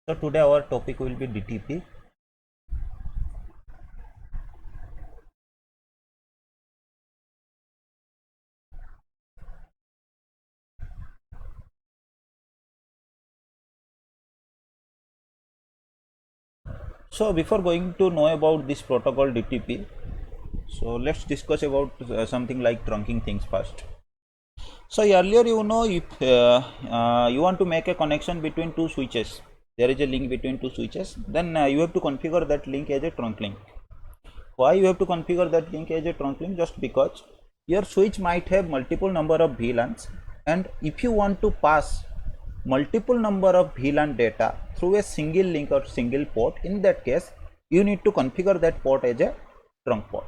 So today our topic will be DTP. So before going to know about this protocol DTP, so let's discuss about something like trunking things first. So earlier if you want to make a connection between two switches, there is a link between two switches, then you have to configure that link as a trunk link. Why you have to configure that link as a trunk link? Just because your switch might have multiple number of VLANs, and if you want to pass multiple number of VLAN data through a single link or single port, in that case you need to configure that port as a trunk port.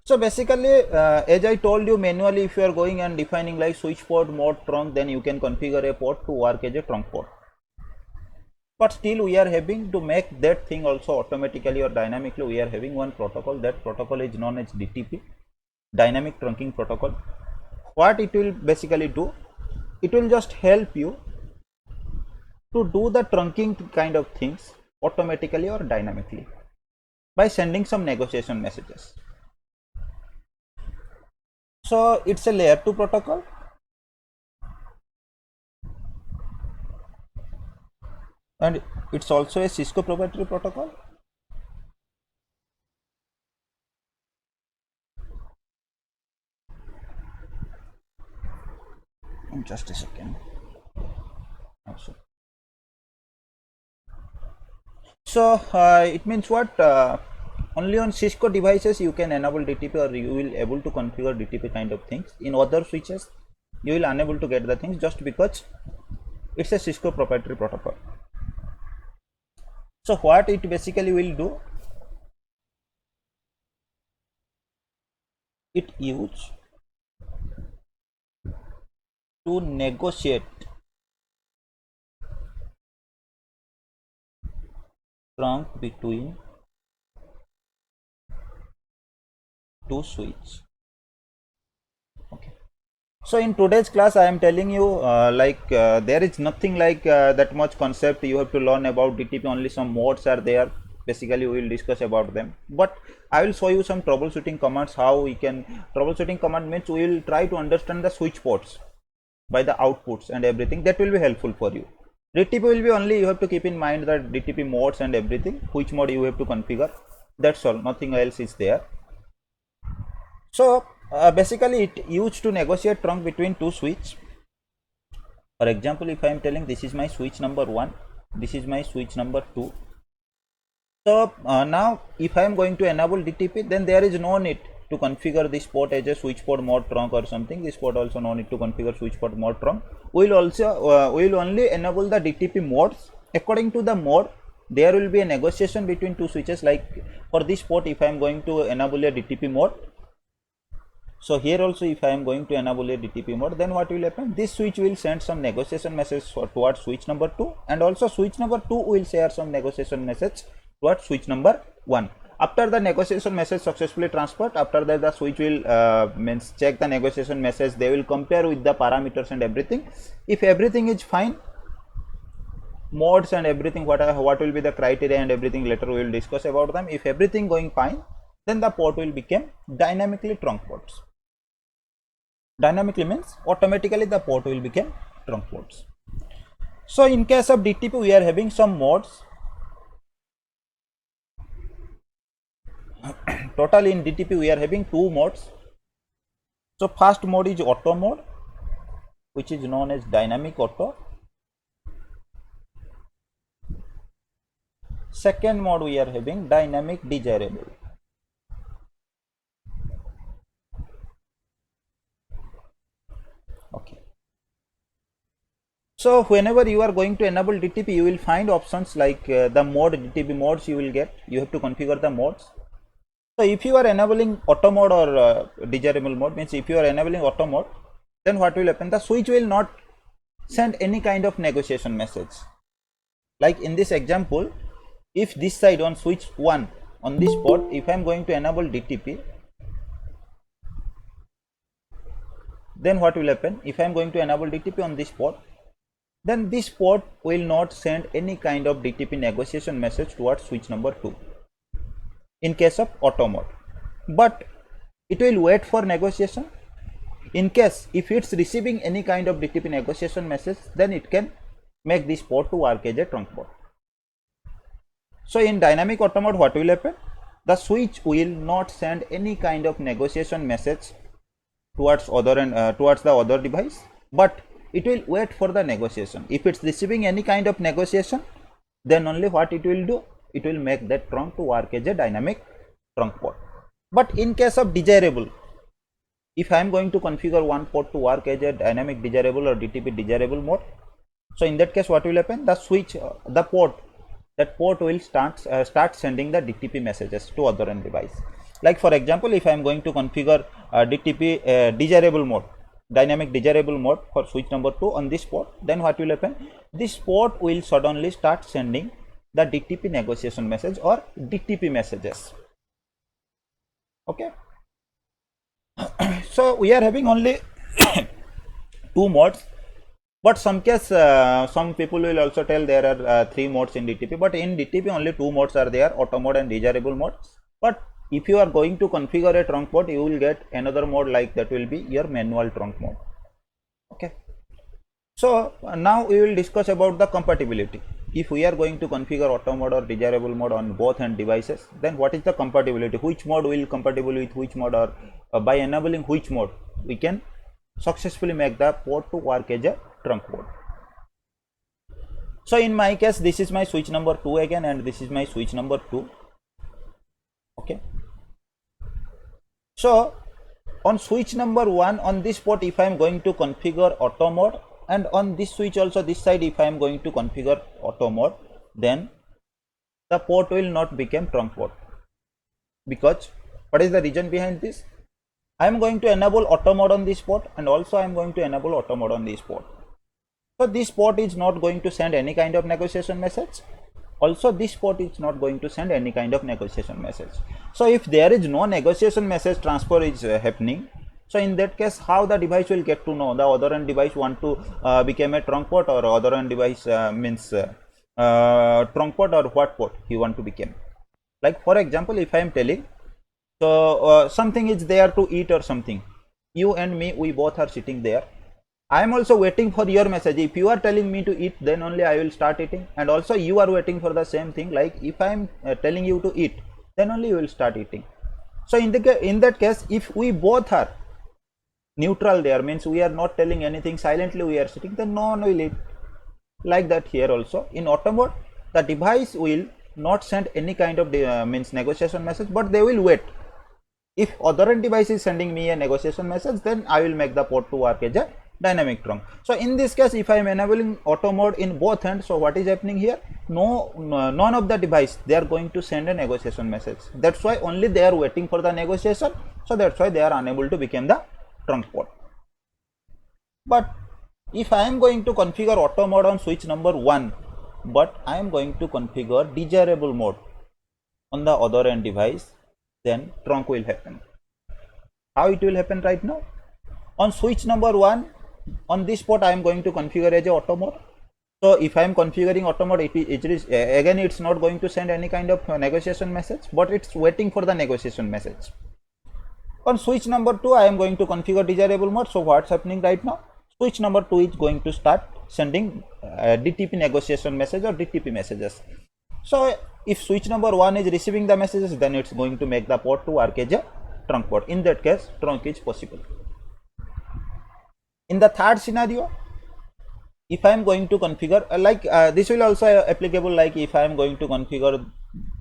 So basically, as I told you, manually if you are going and defining like switch port mode trunk, then you can configure a port to work as a trunk port. But still we are having to make that thing also automatically or dynamically. We are having one protocol. That protocol is known as DTP, dynamic trunking protocol. What it will basically do, it will just help you to do the trunking kind of things automatically or dynamically by sending some negotiation messages. So it's a layer 2 protocol, and it's also a Cisco proprietary protocol. Just a second. So it means what? Only on Cisco devices you can enable DTP, or you will able to configure DTP kind of things. In other switches, you will unable to get the things just because it's a Cisco proprietary protocol. So what it basically will do? It use to negotiate trunk between two switch. Okay. So in today's class I am telling you there is nothing like that much concept you have to learn about DTP. Only some modes are there. Basically we will discuss about them, but I will show you some troubleshooting commands. How we can troubleshooting command means we will try to understand the switch ports by the outputs and everything. That will be helpful for you. DTP will be only, you have to keep in mind that DTP modes and everything, which mode you have to configure. That's all, nothing else is there. So basically it used to negotiate trunk between two switch. For example, if I am telling this is my switch number 1, this is my switch number 2. So now if I am going to enable DTP, then there is no need to configure this port as a switch port mode trunk or something. This port also no need to configure switch port mode trunk. We will also we will only enable the DTP modes. According to the mode, there will be a negotiation between two switches. Like for this port, if I am going to enable a DTP mode, so here also if I am going to enable a DTP mode, then what will happen? This switch will send some negotiation message towards switch number 2, and also switch number 2 will share some negotiation message towards switch number 1. After the negotiation message successfully transferred, after that the switch will means check the negotiation message. They will compare with the parameters and everything. If everything is fine, modes and everything, what will be the criteria and everything, later we will discuss about them. If everything going fine, then the port will become dynamically trunk ports. Dynamically means automatically the port will become trunk ports. So in case of DTP, we are having some modes. Total in DTP we are having two modes. So first mode is auto mode, which is known as dynamic auto. Second mode we are having dynamic desirable. Okay. So whenever you are going to enable DTP, you will find options like the mode DTP modes you will get. You have to configure the modes. So if you are enabling auto mode or desirable mode, means if you are enabling auto mode, then what will happen? The switch will not send any kind of negotiation message. Like in this example, if this side on switch 1 on this port, if I am going to enable DTP, then what will happen? If I am going to enable DTP on this port, then this port will not send any kind of DTP negotiation message towards switch number 2 in case of auto mode, but it will wait for negotiation. In case if it's receiving any kind of DTP negotiation message, then it can make this port to work as a trunk port. So in dynamic auto mode, what will happen? The switch will not send any kind of negotiation message towards towards the other device, but it will wait for the negotiation. If it's receiving any kind of negotiation, then only what it will do, it will make that trunk to work as a dynamic trunk port. But in case of desirable, if I am going to configure one port to work as a dynamic desirable or DTP desirable mode, so in that case what will happen? The switch, the port, that port will start sending the DTP messages to other end device. Like for example, if I am going to configure DTP desirable mode, dynamic desirable mode for switch number 2 on this port, then what will happen? This port will suddenly start sending the DTP negotiation message or DTP messages. Okay. So we are having only two modes, but some case some people will also tell there are 3 modes in DTP, but in DTP only 2 modes are there, auto mode and desirable mode. But if you are going to configure a trunk port, you will get another mode, like that will be your manual trunk mode. Okay. So now we will discuss about the compatibility. If we are going to configure auto mode or desirable mode on both end devices, then what is the compatibility? Which mode will compatible with which mode, or by enabling which mode we can successfully make the port to work as a trunk port. So in my case, this is my switch number 2 again, and this is my switch number 2. Okay. So on switch number 1, on this port, if I am going to configure auto mode, and on this switch also, this side, if I am going to configure auto mode, then the port will not become trunk port. Because what is the reason behind this? I am going to enable auto mode on this port, and also I am going to enable auto mode on this port. So this port is not going to send any kind of negotiation message. Also this port is not going to send any kind of negotiation message. So if there is no negotiation message transfer is happening, so in that case, how the device will get to know the other end device want to become a trunk port, or other end device means trunk port, or what port he want to become? Like for example, if I am telling, so something is there to eat or something, you and me, we both are sitting there. I am also waiting for your message. If you are telling me to eat, then only I will start eating, and also you are waiting for the same thing. Like if I am telling you to eat, then only you will start eating. So in that case, if we both are neutral there, means we are not telling anything, silently we are sitting, then no one will eat. Like that here also in auto mode, the device will not send any kind of means negotiation message, but they will wait. If other end device is sending me a negotiation message, then I will make the port to work as a dynamic trunk. So in this case, if I am enabling auto mode in both ends, so what is happening here? None of the device, they are going to send a negotiation message. That's why only they are waiting for the negotiation. So that's why they are unable to become the trunk port. But if I am going to configure auto mode on switch number 1, but I am going to configure desirable mode on the other end device, then trunk will happen. How it will happen right now? On switch number 1, on this port I am going to configure as a auto mode. So if I am configuring auto mode, it is again, it's not going to send any kind of negotiation message, but it's waiting for the negotiation message. On switch number 2, I am going to configure desirable mode. So what's happening right now? Switch number 2 is going to start sending DTP negotiation message or DTP messages. So if switch number 1 is receiving the messages, then it's going to make the port to work as a trunk port. In that case, trunk is possible. In the third scenario, if I am going to configure this will also applicable, like if I am going to configure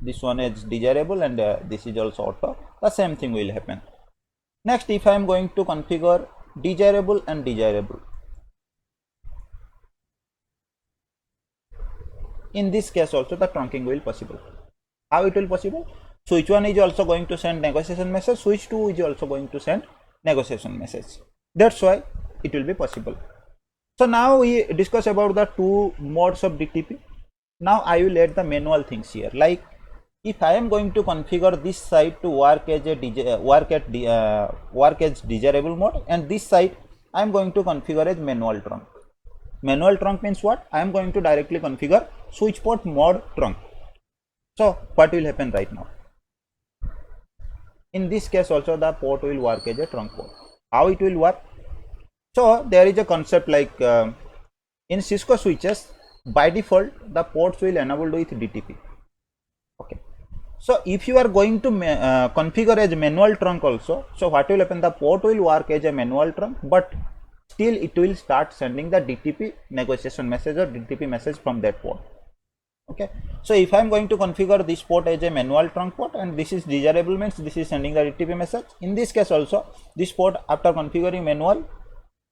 this one as desirable and this is also auto, the same thing will happen. Next, if I am going to configure desirable and desirable, in this case also the trunking will possible. How it will possible? Switch 1 is also going to send negotiation message, switch 2 is also going to send negotiation message. That's why it will be possible. So now we discuss about the 2 modes of DTP. Now I will add the manual things here. Like if I am going to configure this side to work as a work as desirable mode, and this side I am going to configure as manual trunk. Manual trunk means what? I am going to directly configure switch port mod trunk. So what will happen right now? In this case also the port will work as a trunk port. How it will work? So there is a concept like in Cisco switches, by default the ports will enabled with DTP. Okay. So if you are going to configure as manual trunk also, so what will happen? The port will work as a manual trunk, but still it will start sending the DTP negotiation message or DTP message from that port. Okay. So if I am going to configure this port as a manual trunk port and this is desirable, means this is sending the DTP message. In this case also, this port after configuring manual,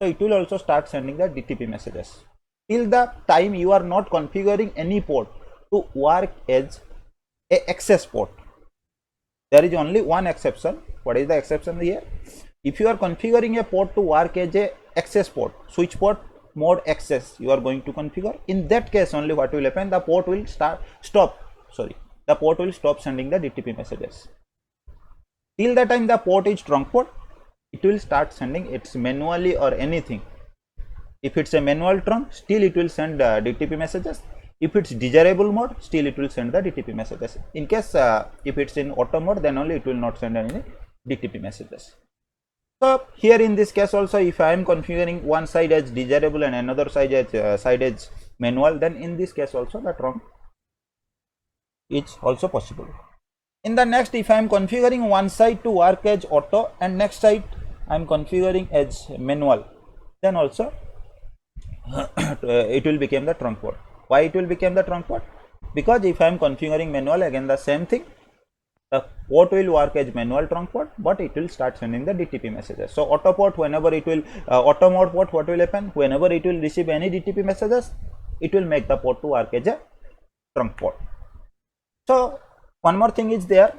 so it will also start sending the DTP messages. Till the time you are not configuring any port to work as a access port. There is only one exception. What is the exception here? If you are configuring a port to work as a access port, switch port mode access you are going to configure, in that case only what will happen, the port will stop sending the DTP messages. Till the time the port is trunk port, it will start sending it's manually or anything. If it's a manual trunk, still it will send DTP messages. If it's desirable mode, still it will send the DTP messages. In case if it's in auto mode, then only it will not send any DTP messages. So here in this case also, if I am configuring one side as desirable and another side as manual, then in this case also the trunk is also possible. In the next, if I am configuring one side to work as auto and next side I am configuring as manual, then also it will become the trunk port. Why it will become the trunk port? Because if I am configuring manual, again the same thing, the port will work as manual trunk port, but it will start sending the DTP messages. So auto port, whenever it will auto mode port, what will happen? Whenever it will receive any DTP messages, it will make the port to work as a trunk port. So one more thing is there.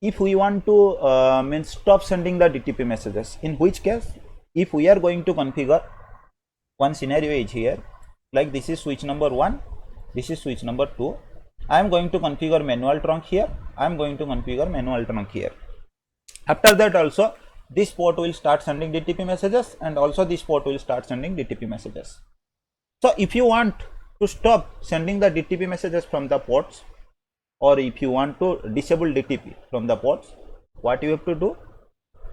If we want to stop sending the DTP messages, in which case, if we are going to configure one scenario is here, like this is switch number 1, this is switch number 2. I am going to configure manual trunk here. I am going to configure manual trunk here. After that also, this port will start sending DTP messages and also this port will start sending DTP messages. So if you want to stop sending the DTP messages from the ports, or if you want to disable DTP from the ports, what you have to do?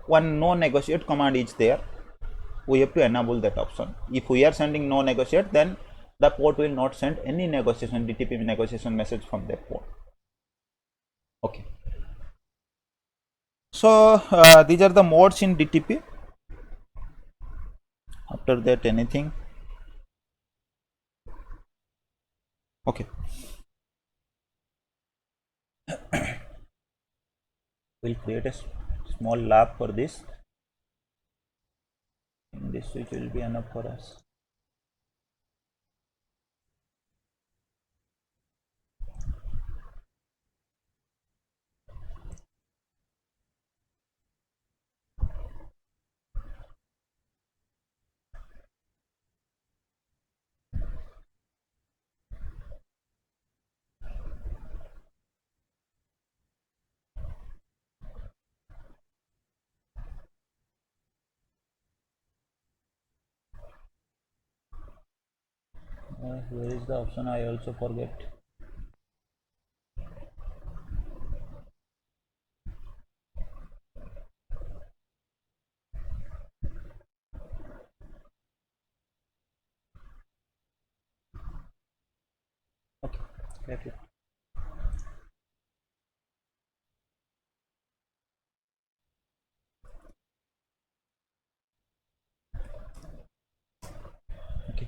One no negotiate command is there. We have to enable that option. If we are sending no negotiate, then the port will not send any negotiation DTP negotiation message from that port. Okay. So these are the modes in DTP. After that, anything? Okay. We'll create a small lab for this. And this switch will be enough for us. Where is the option? I also forget. Okay, let it. Okay.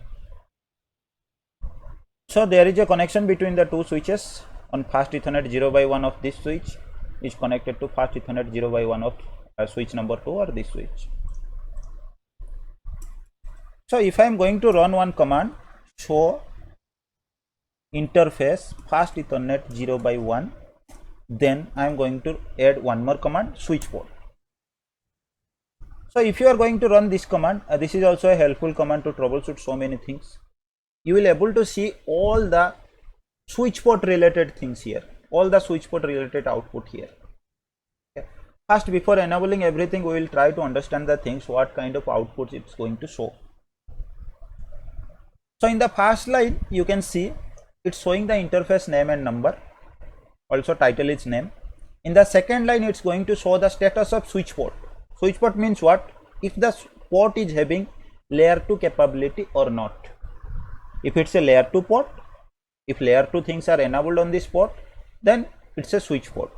So there is a connection between the two switches. On fast Ethernet 0x1 of this switch is connected to fast Ethernet 0x1 of switch number 2 or this switch. So if I am going to run one command, show interface fast Ethernet 0x1, then I am going to add one more command, switch port. So if you are going to run this command, this is also a helpful command to troubleshoot so many things. You will able to see all the switch port related things here, all the switch port related output here. Okay. First, before enabling everything, we will try to understand the things, what kind of outputs it's going to show. So in the first line you can see it's showing the interface name and number, also title is name. In the second line it's going to show the status of switch port. Switch port means what? If the port is having layer 2 capability or not. If it's a layer 2 port, if layer 2 things are enabled on this port, then it's a switch port.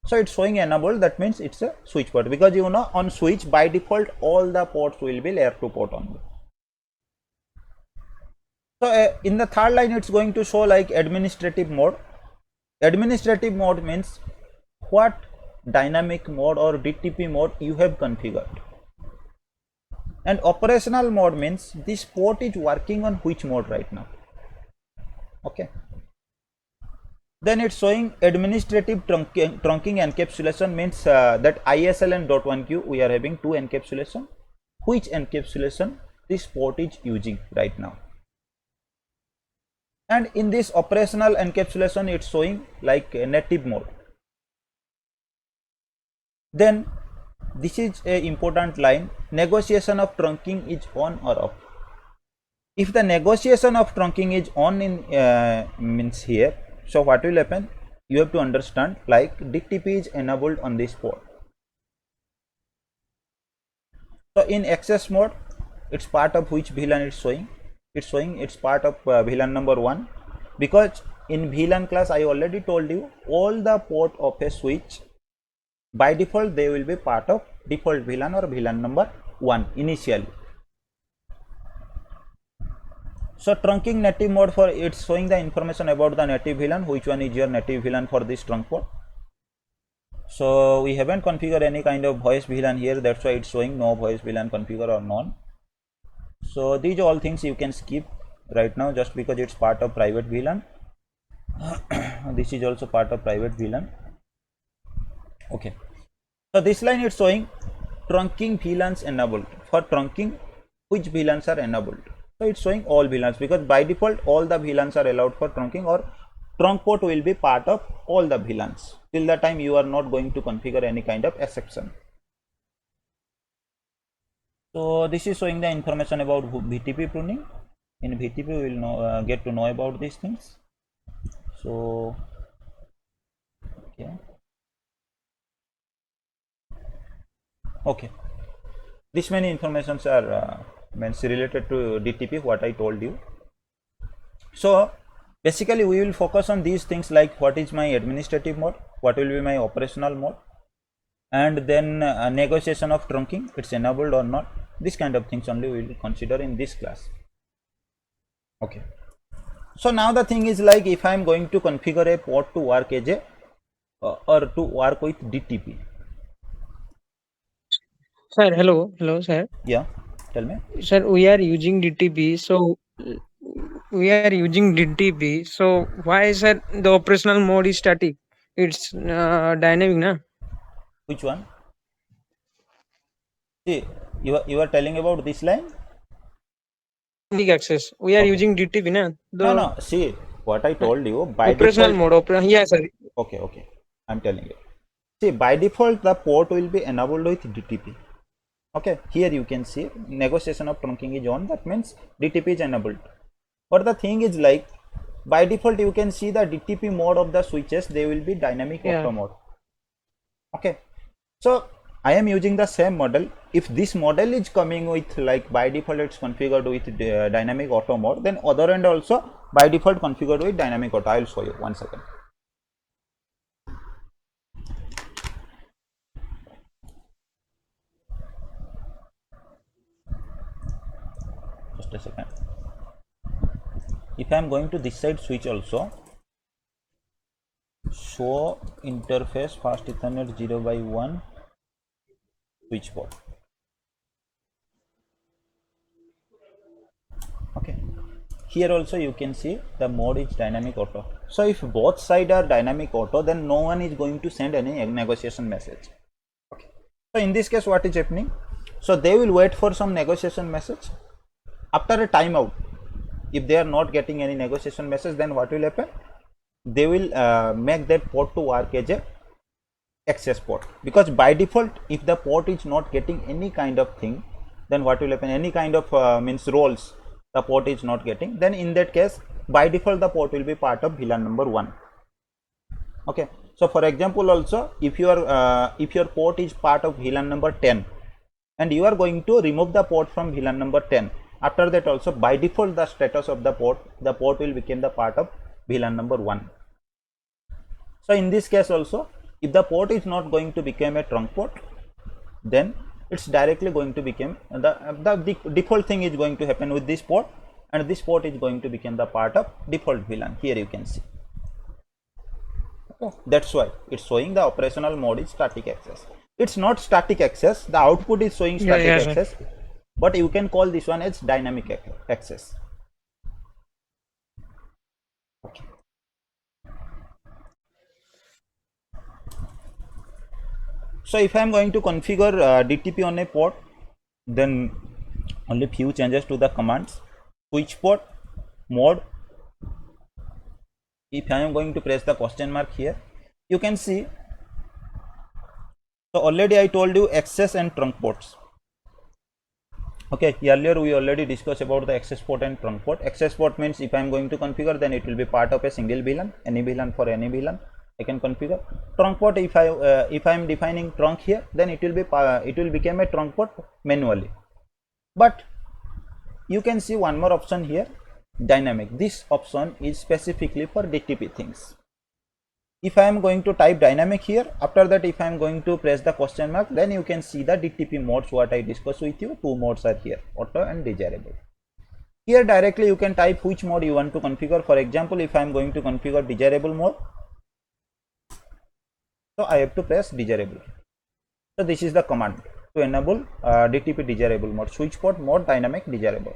So it's showing enabled, that means it's a switch port, because you know on switch by default all the ports will be layer 2 port only. So in the third line it's going to show like administrative mode. Administrative mode means what dynamic mode or DTP mode you have configured. And operational mode means this port is working on which mode right now. Okay. Then it's showing administrative trunking encapsulation, means that ISL and .1Q we are having two encapsulation. Which encapsulation this port is using right now. And in this operational encapsulation it's showing like a native mode. Then this is a important line, negotiation of trunking is on or off. If the negotiation of trunking is on in means here, so what will happen? You have to understand like DTP is enabled on this port. So in access mode, it's part of which VLAN it's showing? It's showing it's part of VLAN number 1, because in VLAN class I already told you all the port of a switch by default they will be part of default VLAN or VLAN number 1 initially. So trunking native mode, for it's showing the information about the native VLAN, which one is your native VLAN for this trunk port. So we haven't configured any kind of voice VLAN here, that's why it's showing no voice VLAN configure or none. So these all things you can skip right now just because it's part of private VLAN. This is also part of private VLAN. Okay. So this line is showing trunking VLANs enabled. For trunking, which VLANs are enabled? So it's showing all VLANs, because by default all the VLANs are allowed for trunking, or trunk port will be part of all the VLANs till the time you are not going to configure any kind of exception. So this is showing the information about VTP pruning. In VTP we will know, get to know about these things. So okay, this many informations are means related to DTP, what I told you. So basically we will focus on these things like what is my administrative mode, what will be my operational mode, and then negotiation of trunking, it's enabled or not. This kind of things only we will consider in this class. Okay. So now the thing is like, if I am going to configure a port to work as a or to work with DTP. Sir, hello, sir. Yeah, tell me. Sir, we are using DTP, so why, sir, the operational mode is static? It's dynamic, na? Which one? See, you are telling about this line? Dynamic access. We are Okay. using DTP, na? No. See, what I told you by operational default. mode. Yeah, sir. Okay. I'm telling you. See, by default the port will be enabled with DTP. Okay, here you can see negotiation of trunking is on, that means DTP is enabled. But the thing is like, by default you can see the DTP mode of the switches, they will be dynamic auto mode. Okay, so I am using the same model. If this model is coming with like by default it's configured with dynamic auto mode, then other end also by default configured with dynamic auto. I will show you, 1 second. Just a second. If I am going to this side switch also, show interface fast Ethernet 0x1 switch port. Okay, here also you can see the mode is dynamic auto. So if both sides are dynamic auto, then no one is going to send any negotiation message. Okay, so in this case what is happening? So they will wait for some negotiation message. After a timeout, if they are not getting any negotiation message, then what will happen? They will make that port to work as a access port, because by default if the port is not getting any kind of thing, then what will happen? Any kind of means roles, the port is not getting, then in that case by default the port will be part of VLAN number 1. Okay, so for example also if your port is part of VLAN number 10 and you are going to remove the port from VLAN number 10, after that also by default the status of the port will become the part of VLAN number 1. So in this case also, if the port is not going to become a trunk port, then it's directly going to become the default thing is going to happen with this port, and this port is going to become the part of default VLAN. Here you can see. Okay. That's why it's showing the operational mode is static access. It's not static access, the output is showing static access, but you can call this one as dynamic access. Okay. So if I am going to configure DTP on a port, then only few changes to the commands. Switch port, mode. If I am going to press the question mark here, you can see. So already I told you access and trunk ports. Okay, earlier we already discussed about the access port and trunk port. Access port means if I am going to configure, then it will be part of a single VLAN, any VLAN for any VLAN I can configure. Trunk port, if I am defining trunk here, then it will become a trunk port manually. But you can see one more option here, dynamic. This option is specifically for DTP things. If I am going to type dynamic here, after that if I am going to press the question mark, then you can see the DTP modes what I discussed with you. Two modes are here, auto and desirable. Here directly you can type which mode you want to configure. For example, if I am going to configure desirable mode, so I have to press desirable. So this is the command to enable DTP desirable mode, switch port mode dynamic desirable.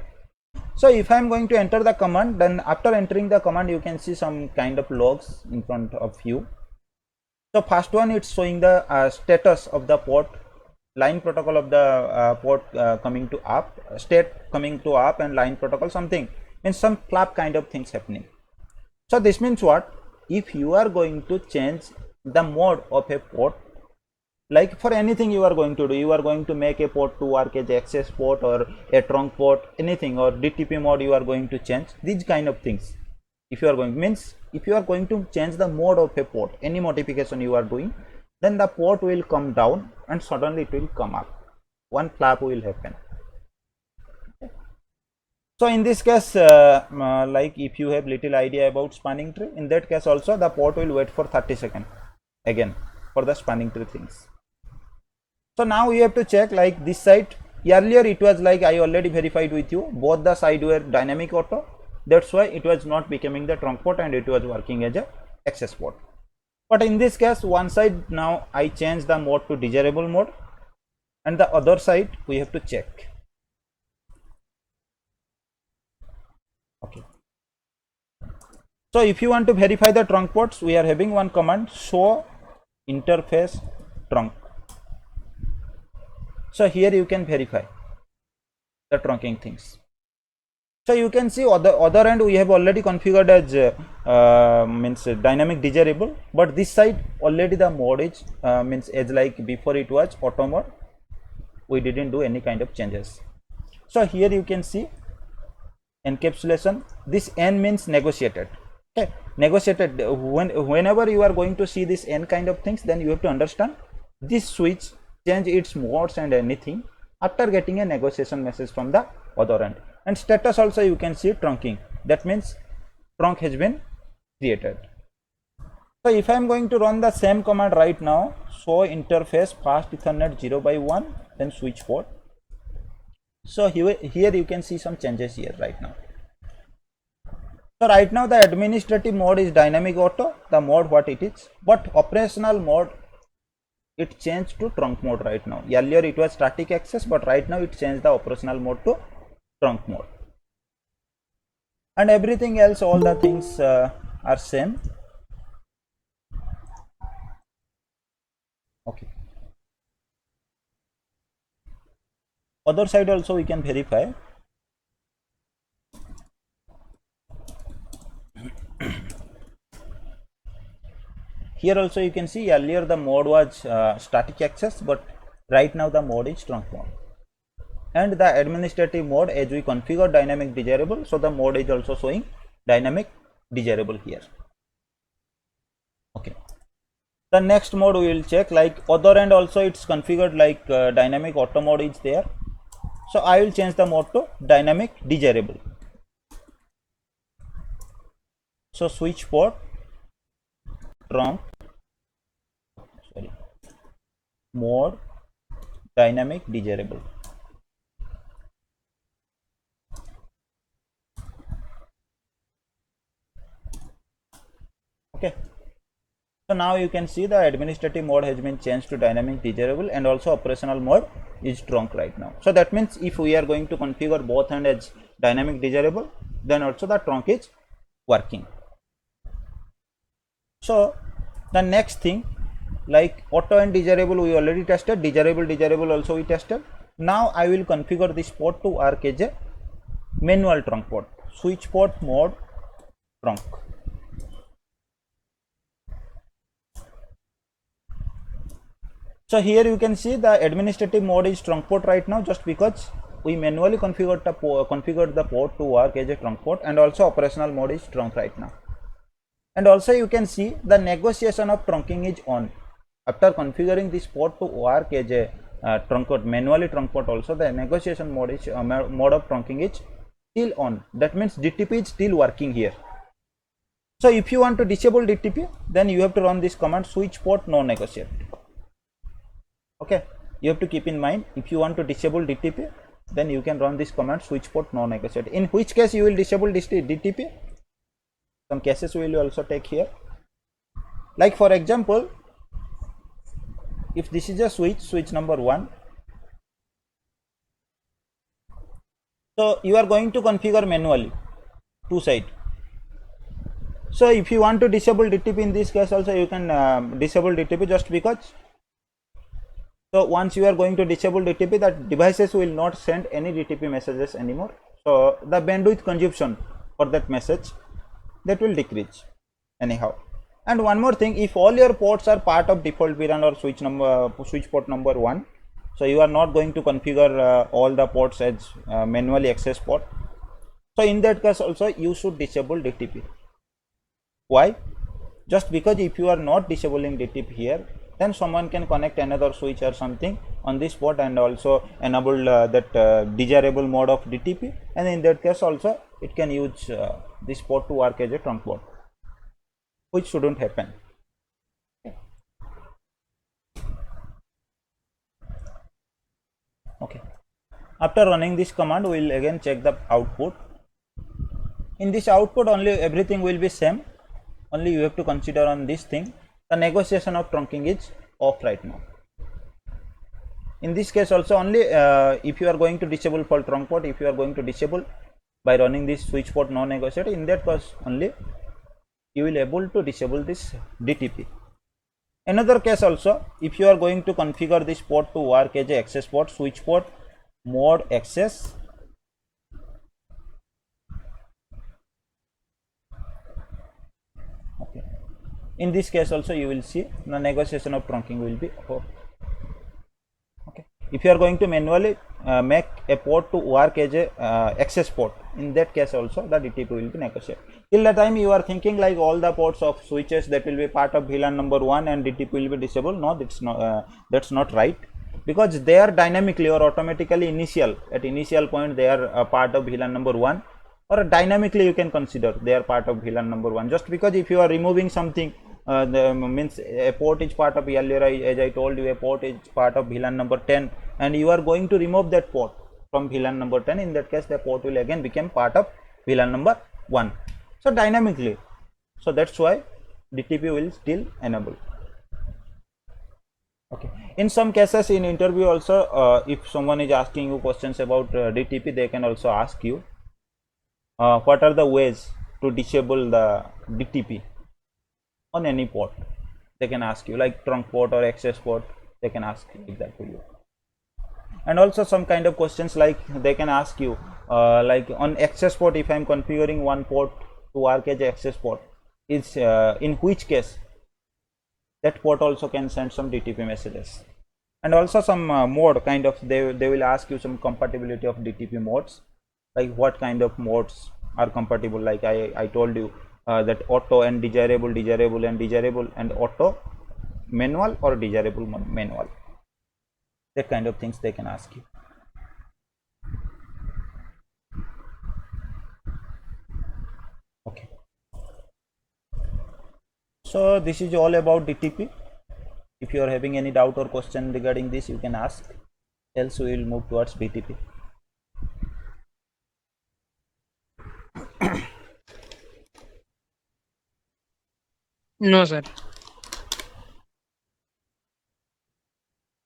So if I am going to enter the command, then after entering the command you can see some kind of logs in front of you. So first one, it's showing the status of the port, line protocol of the port coming to up, state coming to up, and line protocol something, means some clap kind of things happening. So this means what? If you are going to change the mode of a port, like for anything you are going to do, you are going to make a port to work as access port or a trunk port, anything, or DTP mode you are going to change, these kind of things. If you are going, means if you are going to change the mode of a port, any modification you are doing, then the port will come down and suddenly it will come up. One flap will happen. So in this case, like if you have little idea about spanning tree, in that case also the port will wait for 30 seconds again for the spanning tree things. So now you have to check, like this side, earlier it was like I already verified with you, both the side were dynamic auto, that's why it was not becoming the trunk port and it was working as a access port. But in this case, one side now I change the mode to desirable mode, and the other side we have to check. Okay. So if you want to verify the trunk ports, we are having one command, show interface trunk. So here you can verify the trunking things. So you can see on the other end we have already configured as means dynamic desirable, but this side already the mode is means as like before it was auto mode. We didn't do any kind of changes. So here you can see encapsulation. This N means negotiated. Okay, negotiated. Whenever you are going to see this N kind of things, then you have to understand this switch change its modes and anything after getting a negotiation message from the other end. And status also you can see trunking, that means trunk has been created. So if I am going to run the same command right now, show interface fast Ethernet 0/1, then switch port. So here you can see some changes here right now. So right now the administrative mode is dynamic auto, the mode what it is, but operational mode it changed to trunk mode right now. Earlier it was static access, but right now it changed the operational mode to trunk mode. And everything else, all the things are same. Okay. Other side also we can verify. Here also you can see earlier the mode was static access, but right now the mode is trunk mode. and the administrative mode, as we configure dynamic desirable, so the mode is also showing dynamic desirable here. Okay, the next mode we will check, like other end also it's configured like dynamic auto mode is there. So I will change the mode to dynamic desirable. So switch port trunk, sorry, mode dynamic desirable. Okay, so now you can see the administrative mode has been changed to dynamic desirable, and also operational mode is trunk right now. So that means if we are going to configure both hand as dynamic desirable, then also the trunk is working. So the next thing, like auto and desirable we already tested, desirable also we tested. Now I will configure this port to work as a manual trunk port. Switch port mode trunk. So here you can see the administrative mode is trunk port right now, just because we manually configured the port to work as a trunk port, and also operational mode is trunk right now. And also you can see the negotiation of trunking is on. After configuring this port to work as a trunk port, manually trunk port also, the negotiation mode is mode of trunking is still on. That means DTP is still working here. So if you want to disable DTP, then you have to run this command switch port no negotiate. Okay, you have to keep in mind, if you want to disable DTP, then you can run this command switch port no negotiate. In which case you will disable this DTP? Some cases we will also take here. Like for example, if this is a switch number 1, so you are going to configure manually two side. So if you want to disable DTP in this case also, you can disable DTP, just because. So once you are going to disable DTP, that devices will not send any DTP messages anymore. So the bandwidth consumption for that message, that will decrease anyhow. And one more thing, if all your ports are part of default VLAN or switch port number 1, so you are not going to configure all the ports as manually access port. So in that case also you should disable DTP. Why? Just because if you are not disabling DTP here, then someone can connect another switch or something on this port and also enable that desirable mode of DTP, and in that case also it can use this port to work as a trunk port, which shouldn't happen. Okay, after running this command, we will again check the output. In this output only everything will be same, only you have to consider on this thing, the negotiation of trunking is off right now. In this case also only if you are going to disable for trunk port, if you are going to disable by running this switch port no negotiate, in that case only you will able to disable this DTP. Another case also, if you are going to configure this port to work as a access port, switch port mode access, okay, in this case also you will see the negotiation of trunking will be off. Okay, if you are going to manually make a port to work as a access port, in that case also the DTP will be negotiated. Till the time you are thinking like all the ports of switches that will be part of VLAN number 1 and DTP will be disabled, no, that's not right, because they are dynamically or automatically at initial point they are a part of VLAN number 1, or dynamically you can consider they are part of VLAN number 1. Just because if you are removing something, means a port is part of, earlier as I told you, a port is part of VLAN number 10 and you are going to remove that port from VLAN number 10, in that case the port will again become part of VLAN number 1, so dynamically. So that's why DTP will still enable. Okay, in some cases in interview also, if someone is asking you questions about DTP, they can also ask you what are the ways to disable the DTP on any port. They can ask you, like trunk port or access port, they can ask like that to you. And also some kind of questions like they can ask you like on access port, if I am configuring one port to work as access port, is in which case that port also can send some DTP messages. and also some mode kind of, they will ask you some compatibility of DTP modes, like what kind of modes are compatible. Like I told you that auto and desirable, desirable and desirable, and auto, manual or desirable manual, that kind of things they can ask you. Okay, so this is all about DTP. If you are having any doubt or question regarding this, you can ask, else we will move towards BTP. No, sir.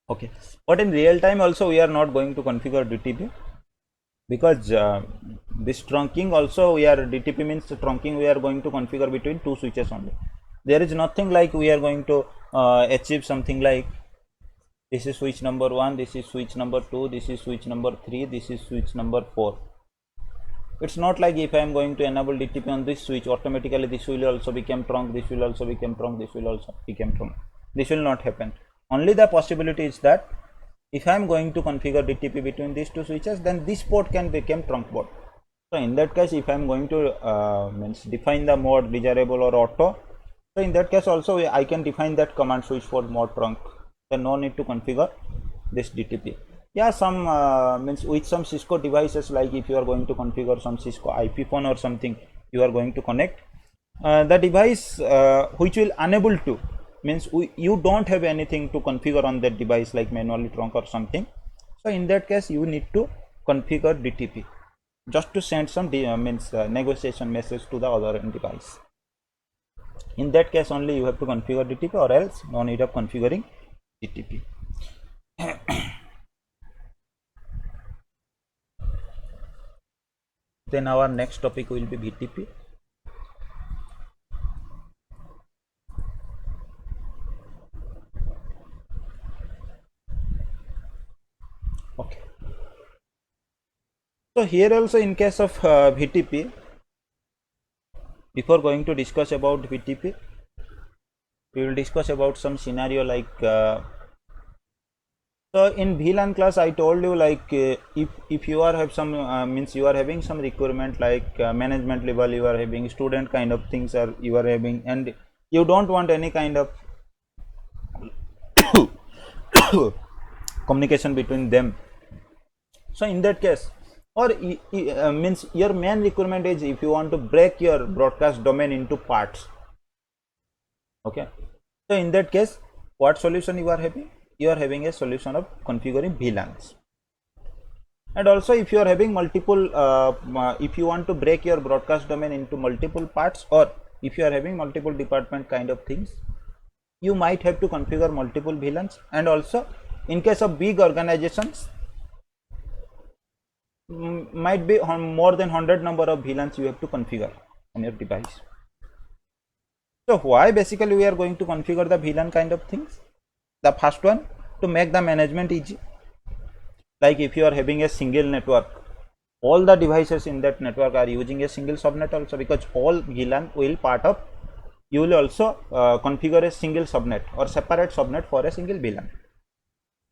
Okay, but in real time also we are not going to configure DTP, because this trunking also, we are, DTP means trunking, we are going to configure between two switches only. There is nothing like we are going to achieve something like this is switch number 1, this is switch number 2, this is switch number 3, this is switch number 4. It's not like if I am going to enable DTP on this switch, automatically this will also become trunk, this will also become trunk, this will also become trunk. This will not happen. Only the possibility is that if I am going to configure DTP between these two switches, then this port can become trunk port. So in that case, if I am going to means define the mode desirable or auto, so in that case also I can define that command switch for mode trunk. Then no need to configure this DTP. Yeah, some means with some Cisco devices, like if you are going to configure some Cisco IP phone or something, you are going to connect the device which will unable to, means you don't have anything to configure on that device, like manually trunk or something. So in that case you need to configure DTP just to send some negotiation message to the other end device. In that case only you have to configure DTP, or else no need of configuring DTP. Then our next topic will be BTP. Okay, so here also in case of BTP, before going to discuss about BTP, we will discuss about some scenario like so in VLAN class I told you, like if you are have some means you are having some requirement like management level, you are having student kind of things are you are having, and you don't want any kind of communication between them. So in that case, or means your main requirement is if you want to break your broadcast domain into parts. Okay, so in that case what solution you are having? You are having a solution of configuring VLANs. And also if you are having multiple if you want to break your broadcast domain into multiple parts, or if you are having multiple department kind of things, you might have to configure multiple VLANs. And also in case of big organizations, might be more than 100 number of VLANs you have to configure on your device. So why basically we are going to configure the VLAN kind of things? The first one, to make the management easy. Like if you are having a single network, all the devices in that network are using a single subnet also, because all VLAN will part of, you will also configure a single subnet or separate subnet for a single VLAN.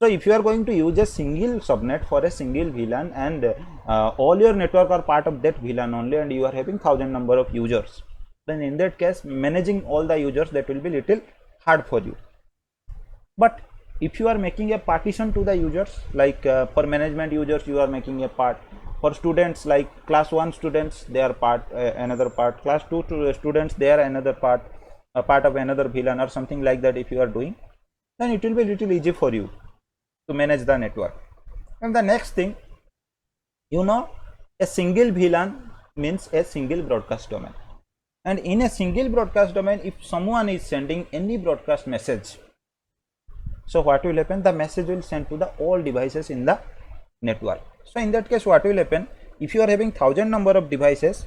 So if you are going to use a single subnet for a single VLAN, and all your network are part of that VLAN only, and you are having 1000 number of users, then in that case managing all the users, that will be little hard for you. But if you are making a partition to the users, like for management users you are making a part, for students like class 1 students they are part, another part, class 2 students they are another part, a part of another VLAN or something like that, if you are doing, then it will be little easy for you to manage the network. And the next thing, you know, a single VLAN means a single broadcast domain, and in a single broadcast domain, if someone is sending any broadcast message, so what will happen? The message will send to the all devices in the network. So in that case what will happen? If you are having 1000 number of devices,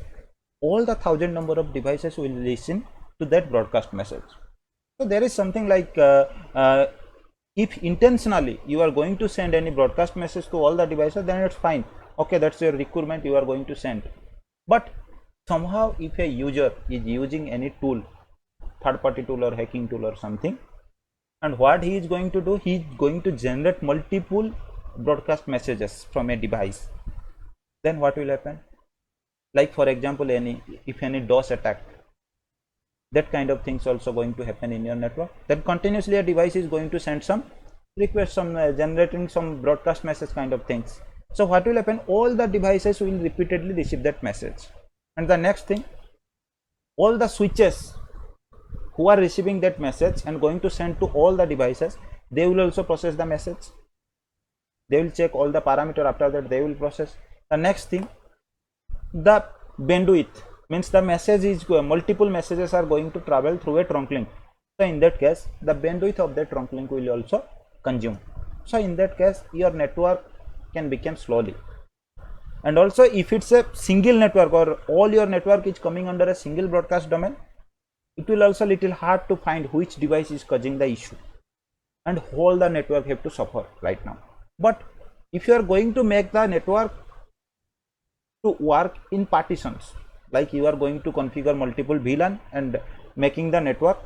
all the 1000 number of devices will listen to that broadcast message. So there is something like if intentionally you are going to send any broadcast message to all the devices, then it's fine. Okay, that's your requirement, you are going to send. But somehow if a user is using any tool, third party tool or hacking tool or something, and what he is going to do, he is going to generate multiple broadcast messages from a device. Then what will happen? Like for example, if any DOS attack, that kind of things also going to happen in your network. Then continuously a device is going to send some request, some generating some broadcast message kind of things. So what will happen? All the devices will repeatedly receive that message. And the next thing, all the switches who are receiving that message and going to send to all the devices, they will also process the message. They will check all the parameter. After that they will process. The next thing, the bandwidth, means the message is multiple messages are going to travel through a trunk link. So in that case, the bandwidth of that trunk link will also consume. So in that case, your network can become slowly. And also if it's a single network or all your network is coming under a single broadcast domain, it will also little hard to find which device is causing the issue, and whole the network have to suffer right now. But if you are going to make the network to work in partitions, like you are going to configure multiple VLAN and making the network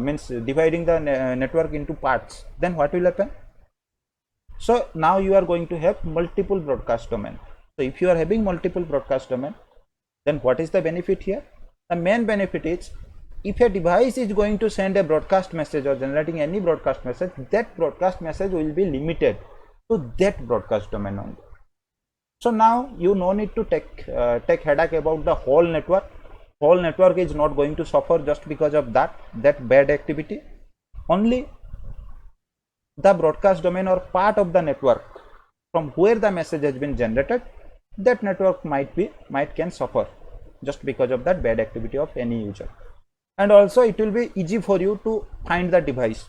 means dividing the network into parts, then what will happen? So now you are going to have multiple broadcast domain. So if you are having multiple broadcast domain, then what is the benefit here? The main benefit is, if a device is going to send a broadcast message or generating any broadcast message, that broadcast message will be limited to that broadcast domain only. So now you no need to take headache about the whole network. Whole network is not going to suffer just because of that bad activity. Only the broadcast domain or part of the network from where the message has been generated, that network can suffer just because of that bad activity of any user. And also it will be easy for you to find the device.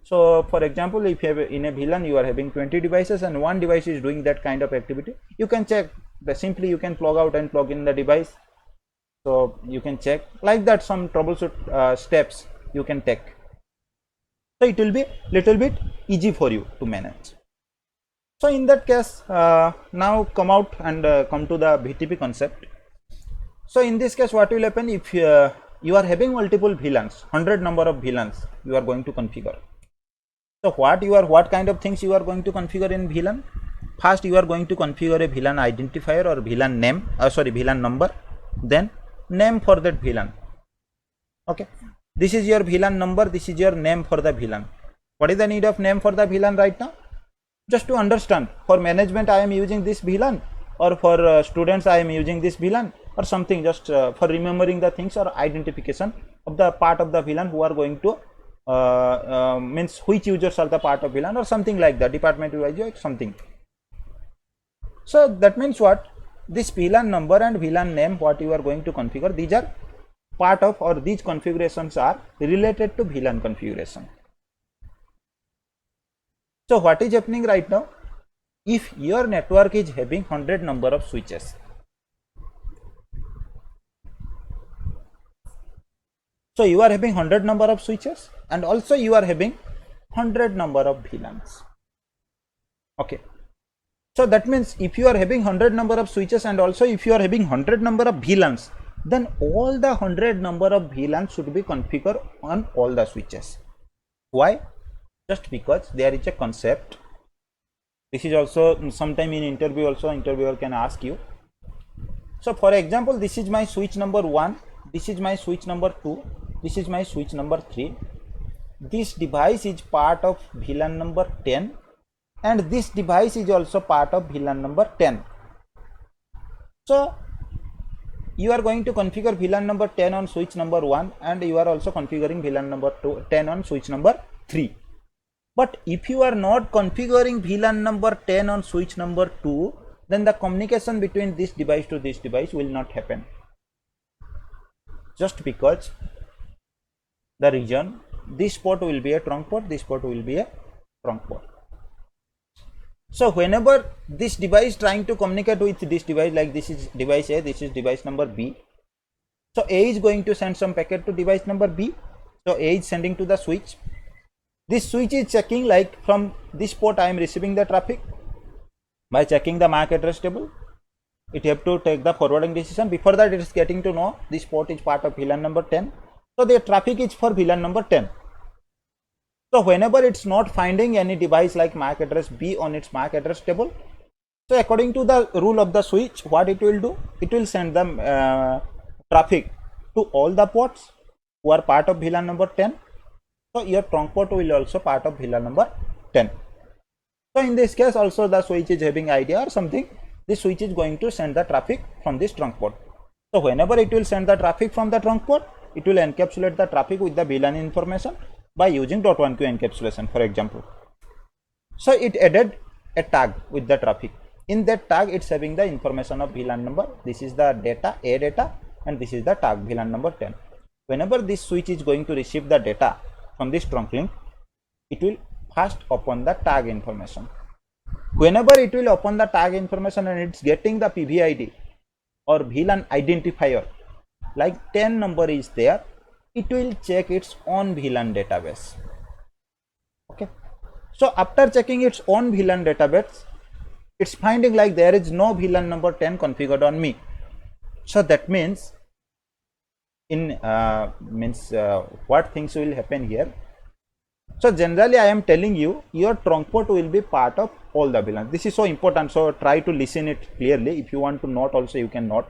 So for example, if you have in a VLAN you are having 20 devices and one device is doing that kind of activity, you can check simply you can plug out and plug in the device. So you can check like that, some troubleshoot steps you can take. So it will be little bit easy for you to manage. So in that case, now come out and come to the BTP concept. So in this case, what will happen if you are having multiple VLANs, 100 number of VLANs you are going to configure. So what kind of things you are going to configure in VLAN? First, you are going to configure a VLAN identifier or VLAN name, VLAN number, then name for that VLAN. Okay, this is your VLAN number, this is your name for the VLAN. What is the need of name for the VLAN right now? Just to understand, for management I am using this VLAN, or for students I am using this VLAN, or something, just for remembering the things or identification of the part of the VLAN who are going to means which users are the part of VLAN or something like that, department wise or something. So that means what? This VLAN number and VLAN name what you are going to configure, these are part of, or these configurations are related to VLAN configuration. So what is happening right now? If your network is having 100 number of switches, so you are having 100 number of switches and also you are having 100 number of VLANs. Okay, so that means if you are having 100 number of switches and also if you are having 100 number of VLANs, then all the 100 number of VLANs should be configured on all the switches. Why? Just because there is a concept. This is also sometime in interview also interviewer can ask you. So for example, this is my switch number 1, this is my switch number 2, this is my switch number 3. This device is part of VLAN number 10 and this device is also part of VLAN number 10. So you are going to configure VLAN number 10 on switch number 1 and you are also configuring VLAN number 10 on switch number 3. But if you are not configuring VLAN number 10 on switch number 2, then the communication between this device to this device will not happen. Just because the reason, this port will be a trunk port, this port will be a trunk port. So whenever this device trying to communicate with this device, like this is device A, this is device number B. So A is going to send some packet to device number B. So A is sending to the switch. This switch is checking, like from this port I am receiving the traffic. By checking the MAC address table, it have to take the forwarding decision. Before that it is getting to know this port is part of VLAN number 10. So the traffic is for VLAN number 10. So whenever it's not finding any device like MAC address B on its MAC address table, so according to the rule of the switch, what it will do, it will send them traffic to all the ports who are part of VLAN number 10. So your trunk port will also part of VLAN number 10. So in this case also the switch is having idea or something, this switch is going to send the traffic from this trunk port. So whenever it will send the traffic from the trunk port, it will encapsulate the traffic with the VLAN information by using .1q encapsulation, for example. So it added a tag with the traffic. In that tag, it's having the information of VLAN number. This is the data, A data, and this is the tag VLAN number 10. Whenever this switch is going to receive the data from this trunk link, it will first open the tag information. Whenever it will open the tag information and it's getting the PVID or VLAN identifier, like 10 number is there, it will check its own VLAN database. Okay. So after checking its own VLAN database, it's finding like there is no VLAN number 10 configured on me. So that means what things will happen here. So generally I am telling you, your trunk port will be part of all the VLANs. This is so important, so try to listen it clearly. If you want to note also, you can note.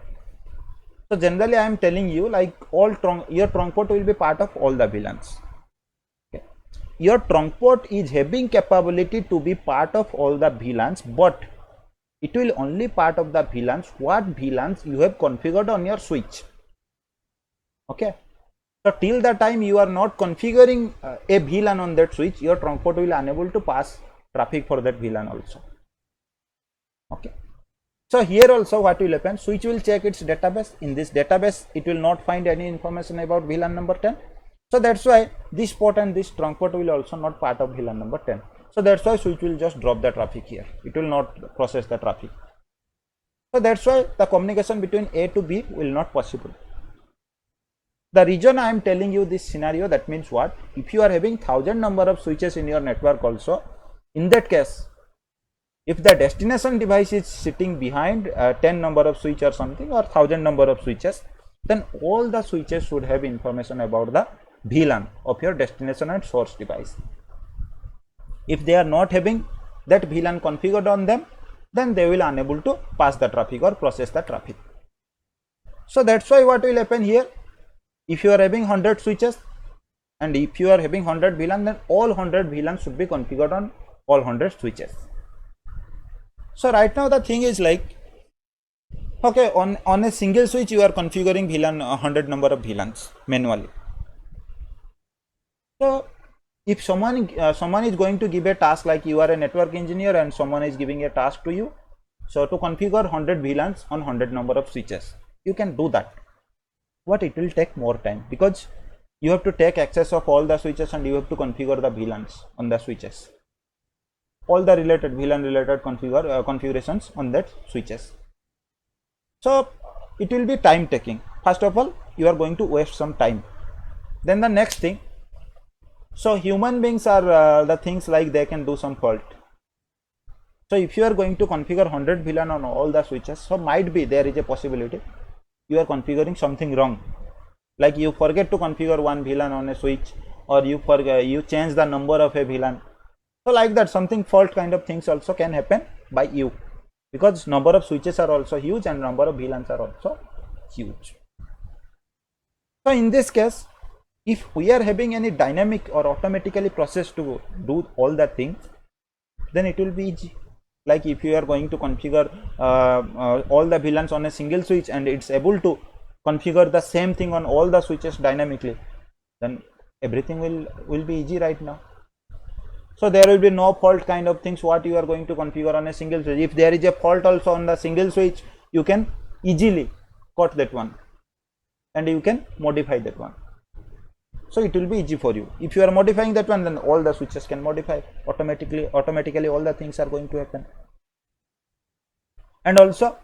So generally I am telling you, like your trunk port will be part of all the VLANs. Okay. Your trunk port is having capability to be part of all the VLANs, but it will only part of the VLANs what VLANs you have configured on your switch. Okay. So till the time you are not configuring a VLAN on that switch, your trunk port will unable to pass traffic for that VLAN also. Okay. So here also what will happen, switch will check its database. In this database, it will not find any information about VLAN number 10. So that's why this port and this trunk port will also not part of VLAN number 10. So that's why switch will just drop the traffic here. It will not process the traffic. So that's why the communication between A to B will not possible. The reason I am telling you this scenario, that means what? If you are having 1000 number of switches in your network also, in that case, if the destination device is sitting behind 10 number of switch or something, or 1000 number of switches, then all the switches should have information about the VLAN of your destination and source device. If they are not having that VLAN configured on them, then they will unable to pass the traffic or process the traffic. So that's why what will happen here, if you are having 100 switches and if you are having 100 VLAN, then all 100 VLAN should be configured on all 100 switches. So right now the thing is like, okay, on a single switch you are configuring VLAN 100 number of VLANs manually. So if someone is going to give a task, like you are a network engineer and someone is giving a task to you, so to configure 100 VLANs on 100 number of switches, you can do that. But it will take more time because you have to take access of all the switches and you have to configure the VLANs on the switches, all the related VLAN related configurations on that switches. So it will be time taking. First of all, you are going to waste some time. Then the next thing, so human beings are the things like they can do some fault. So if you are going to configure 100 VLAN on all the switches, so might be there is a possibility you are configuring something wrong, like you forget to configure one VLAN on a switch, or you change the number of a VLAN. So like that, something fault kind of things also can happen by you, because number of switches are also huge and number of VLANs are also huge. So in this case, if we are having any dynamic or automatically process to do all the things, then it will be easy. Like if you are going to configure all the VLANs on a single switch and it's able to configure the same thing on all the switches dynamically, then everything will be easy right now. So there will be no fault kind of things what you are going to configure on a single switch. If there is a fault also on the single switch, you can easily cut that one and you can modify that one. So it will be easy for you. If you are modifying that one, then all the switches can modify automatically. Automatically all the things are going to happen. And also,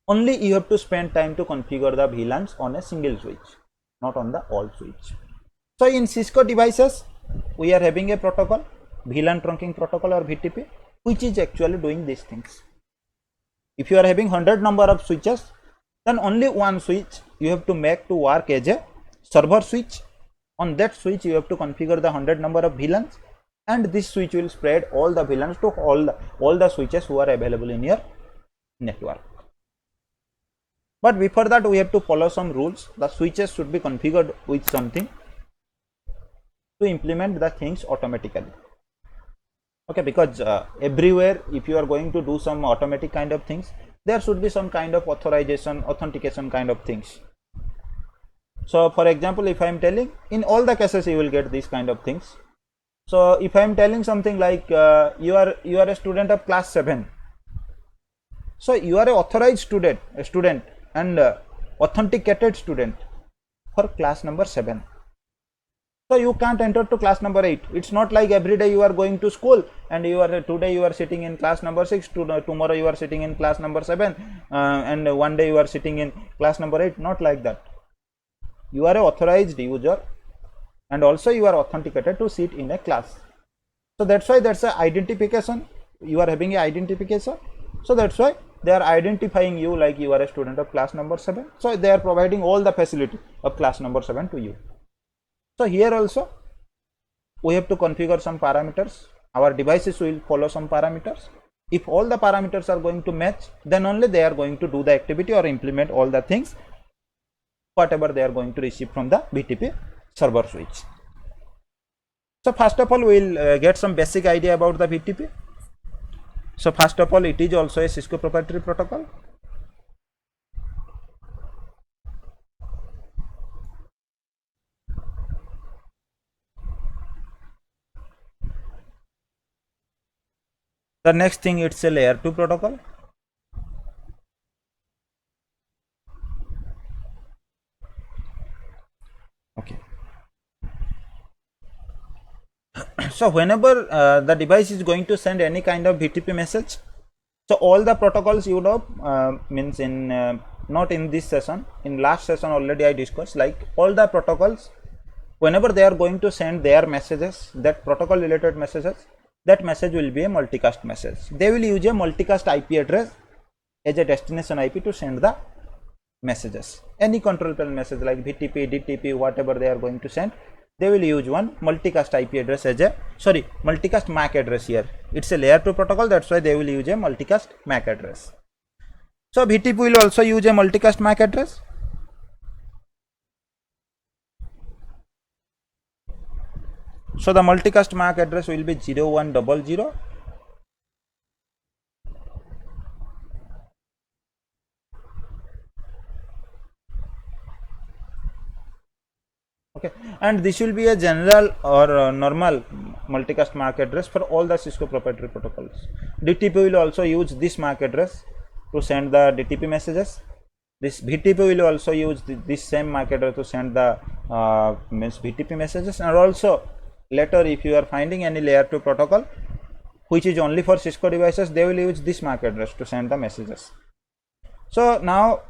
only you have to spend time to configure the VLANs on a single switch, not on the all switch. So in Cisco devices, we are having a protocol, VLAN trunking protocol or VTP, which is actually doing these things. If you are having 100 number of switches, then only one switch you have to make to work as a server switch. On that switch, you have to configure the 100 number of VLANs, and this switch will spread all the VLANs to all the switches who are available in your network. But before that, we have to follow some rules. The switches should be configured with something to implement the things automatically. Okay, because everywhere, if you are going to do some automatic kind of things, there should be some kind of authorization, authentication kind of things. So for example, if I am telling, in all the cases you will get these kind of things. So if I am telling something like you are a student of class 7, so you are a authorized student and authenticated student for class number 7. So you can't enter to class number 8. It's not like every day you are going to school and today you are sitting in class number 6, tomorrow you are sitting in class number 7, and one day you are sitting in class number 8. Not like that. You are an authorized user and also you are authenticated to sit in a class. So that's why that's a identification. You are having a identification. So that's why they are identifying you like you are a student of class number 7. So they are providing all the facility of class number 7 to you. So here also we have to configure some parameters. Our devices will follow some parameters. If all the parameters are going to match, then only they are going to do the activity or implement all the things whatever they are going to receive from the BTP server switch. So first of all, we will get some basic idea about the BTP. So first of all, it is also a Cisco proprietary protocol. The next thing, it's a layer 2 protocol. Okay. So whenever the device is going to send any kind of BTP message, so all the protocols you know means in not in this session, in last session already I discussed, like all the protocols, whenever they are going to send their messages, that protocol related messages, that message will be a multicast message. They will use a multicast IP address as a destination IP to send the messages. Any control panel message like BTP, DTP, whatever they are going to send, they will use one multicast IP address as a multicast MAC address. Here it's a layer 2 protocol, that's why they will use a multicast MAC address. So BTP will also use a multicast MAC address. So the multicast MAC address will be 0100. Okay, and this will be a general or normal multicast MAC address for all the Cisco proprietary protocols. DTP will also use this MAC address to send the DTP messages. This BTP will also use this same MAC address to send the BTP messages. And also later, if you are finding any layer 2 protocol which is only for Cisco devices, they will use this MAC address to send the messages. So now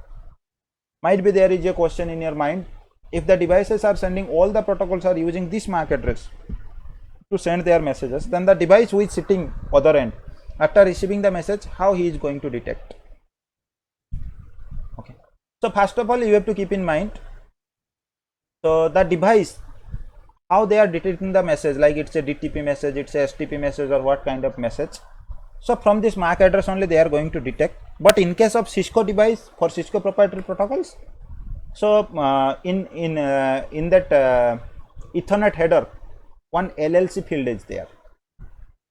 might be there is a question in your mind, if the devices are sending, all the protocols are using this MAC address to send their messages, then the device who is sitting other end, after receiving the message, how he is going to detect? Okay, so first of all you have to keep in mind, so the device, how they are detecting the message, like it's a DTP message, it's a STP message, or what kind of message. So from this MAC address only they are going to detect. But in case of Cisco device, for Cisco proprietary protocols, so in that Ethernet header, one LLC field is there.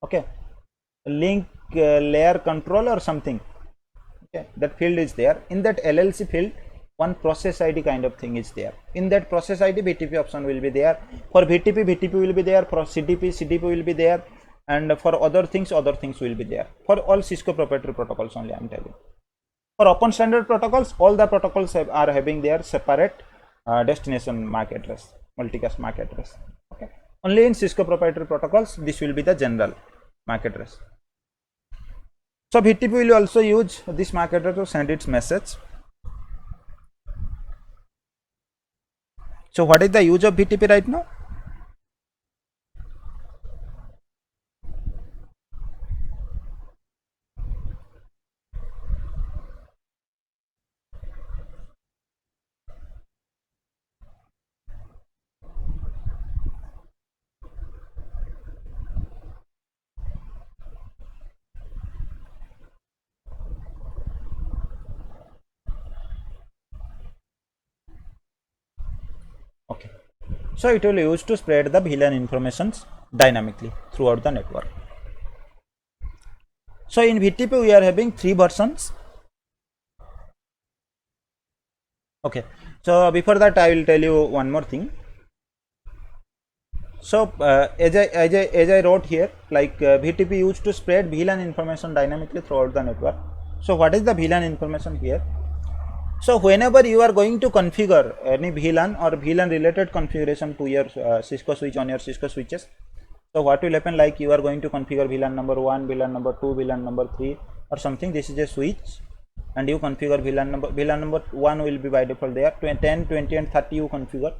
Okay, link layer control or something. Okay, that field is there. In that LLC field, one process ID kind of thing is there. In that process ID, BTP option will be there. For BTP, BTP will be there. For CDP, CDP will be there. And for other things will be there. For all Cisco proprietary protocols only I am telling. For open standard protocols, all the protocols are having their separate destination MAC address, multicast MAC address. Okay. Only in Cisco proprietary protocols, this will be the general MAC address. So BTP will also use this MAC address to send its message. So what is the use of BTP right now? So it will use to spread the VLAN informations dynamically throughout the network. So in VTP we are having 3 versions. Okay, so before that I will tell you one more thing. So as I wrote here, like VTP used to spread VLAN information dynamically throughout the network. So what is the VLAN information here? So whenever you are going to configure any VLAN or VLAN related configuration to your Cisco switch on your Cisco switches, so what will happen, like you are going to configure VLAN number 1, VLAN number 2, VLAN number 3 or something. This is a switch and you configure VLAN number 1 will be by default there, 10, 20 and 30 you configure,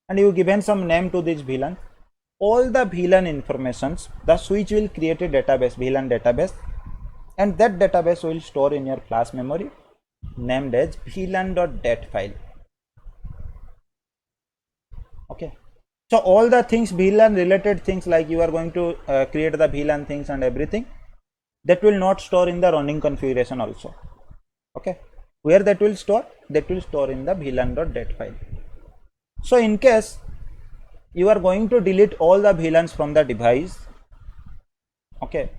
and you given some name to this VLAN. All the VLAN informations, the switch will create a database, VLAN database, and that database will store in your flash memory named as VLAN.dat file. Okay, so all the things VLAN related things, like you are going to create the VLAN things and everything, that will not store in the running configuration also. Okay, where that will store? That will store in the VLAN.dat file. So in case you are going to delete all the VLANs from the device, okay,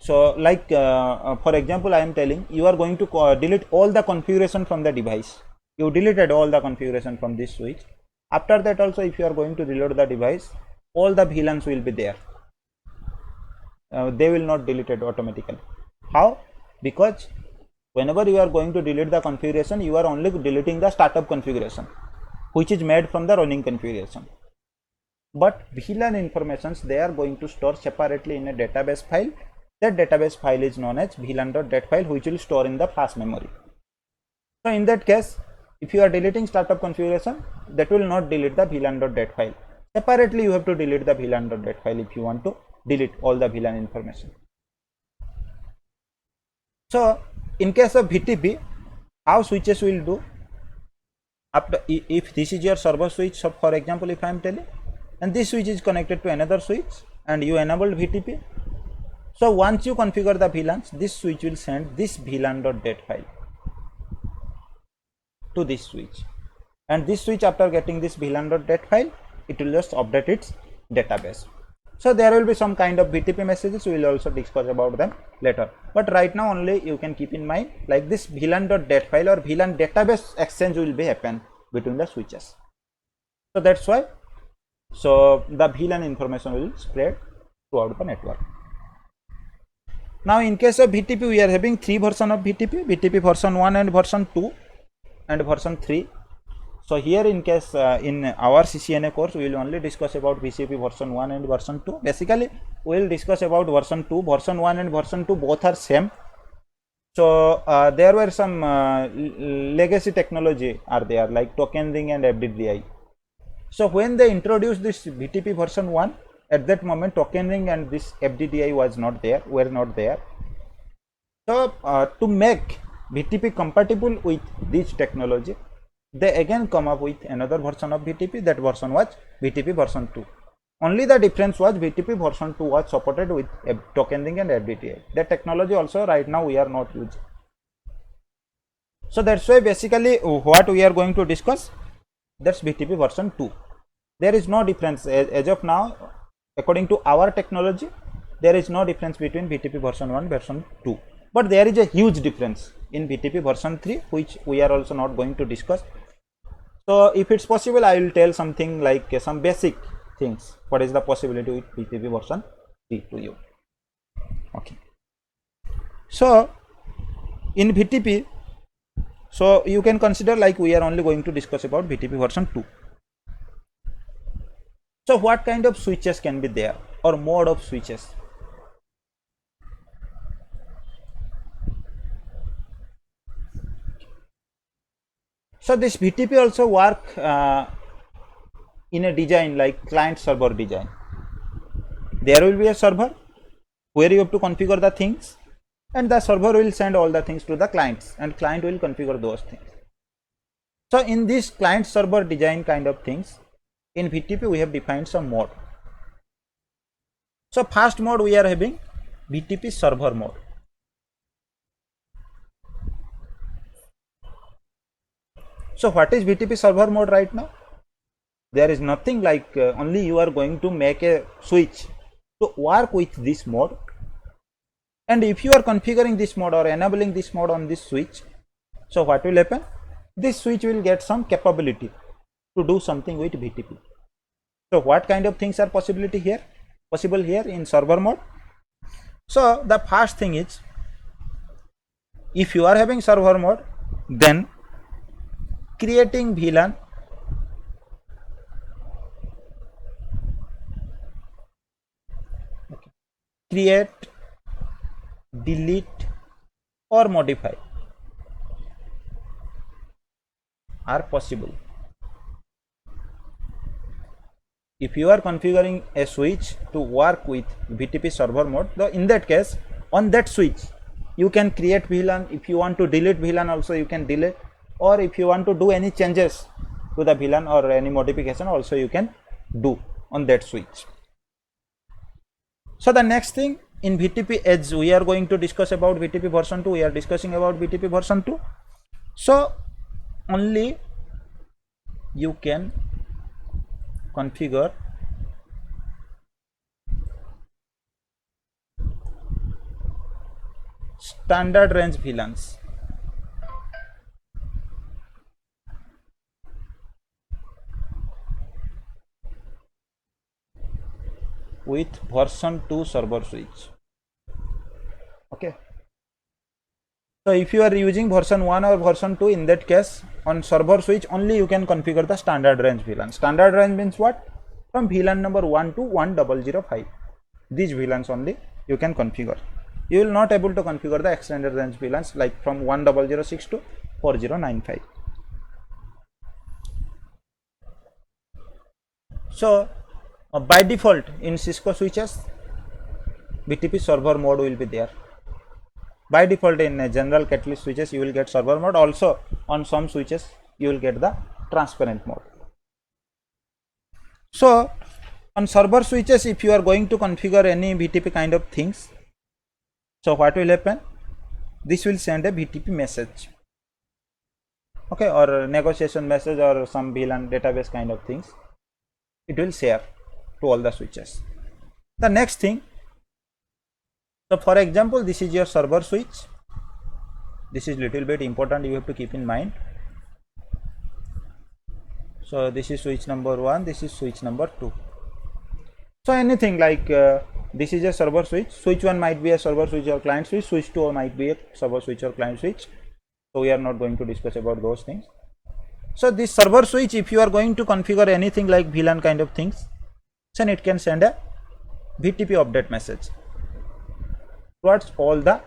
so like for example I am telling you are going to delete all the configuration from the device. You deleted all the configuration from this switch. After that also, if you are going to reload the device, all the VLANs will be there. They will not delete it automatically. How? Because whenever you are going to delete the configuration, you are only deleting the startup configuration, which is made from the running configuration. But VLAN informations, they are going to store separately in a database file. That database file is known as VLAN.dat file, which will store in the flash memory. So in that case, if you are deleting startup configuration, that will not delete the VLAN.dat file. Separately you have to delete the VLAN.dat file if you want to delete all the VLAN information. So in case of VTP, how switches will do? After, if this is your server switch, so for example if I am telling, and this switch is connected to another switch and you enabled VTP, so once you configure the VLANs, this switch will send this VLAN.dat file to this switch, and this switch, after getting this VLAN.dat file, it will just update its database. So there will be some kind of VTP messages, we will also discuss about them later, but right now only you can keep in mind, like this VLAN.dat file or VLAN database exchange will be happen between the switches. So that's why, so the VLAN information will spread throughout the network. Now in case of VTP, we are having 3 versions of VTP, VTP version 1 and version 2 and version 3. So here in case in our CCNA course, we will only discuss about VTP version 1 and version 2. Basically we will discuss about version 2. Version 1 and version 2 both are same. So there were some legacy technology are there, like token ring and FDDI. So when they introduced this VTP version 1, at that moment token ring and this FDDI were not there. So to make VTP compatible with this technology, they again come up with another version of VTP. That version was VTP version 2. Only the difference was VTP version 2 was supported with token ring and FDDI. That technology also right now we are not using. So that's why basically what we are going to discuss, that's VTP version 2. There is no difference as of now. According to our technology, there is no difference between VTP version 1 version 2, but there is a huge difference in VTP version 3, which we are also not going to discuss. So if it's possible, I will tell something like some basic things, what is the possibility with VTP version 3 to you. Okay, so in VTP, so you can consider like we are only going to discuss about VTP version 2. So what kind of switches can be there, or mode of switches? So this VTP also work in a design like client server design. There will be a server where you have to configure the things, and the server will send all the things to the clients, and client will configure those things. So in this client server design kind of things, in VTP we have defined some mode. So first mode we are having VTP server mode. So what is VTP server mode right now? There is nothing like only you are going to make a switch to work with this mode, and if you are configuring this mode or enabling this mode on this switch, so what will happen? This switch will get some capability to do something with VTP. So what kind of things are possible here in server mode? So the first thing is, if you are having server mode, then creating VLAN, create, delete or modify are possible. If you are configuring a switch to work with VTP server mode, so in that case, on that switch you can create VLAN. If you want to delete VLAN also, you can delete, or if you want to do any changes to the VLAN or any modification also, you can do on that switch. So the next thing in VTP, as we are going to discuss about VTP version 2, we are discussing about VTP version 2. So only you can configure standard range VLANs with version 2 server switch. Okay. So if you are using version 1 or version 2, in that case on server switch only you can configure the standard range VLAN. Standard range means what? From VLAN number 1 to 1005. These VLANs only you can configure. You will not able to configure the extended range VLANs like from 1006 to 4095. So by default in Cisco switches, VTP server mode will be there. By default in general Catalyst switches you will get server mode. Also on some switches you will get the transparent mode. So on server switches, if you are going to configure any VTP kind of things, so what will happen? This will send a VTP message, okay, or a negotiation message or some VLAN database kind of things. It will share to all the switches. The next thing, so for example, this is your server switch. This is little bit important, you have to keep in mind. So this is switch number 1, this is switch number 2. So anything like this is a server switch. Switch 1 might be a server switch or client switch. Switch 2 might be a server switch or client switch. So we are not going to discuss about those things. So this server switch, if you are going to configure anything like VLAN kind of things, then it can send a VTP update message towards all the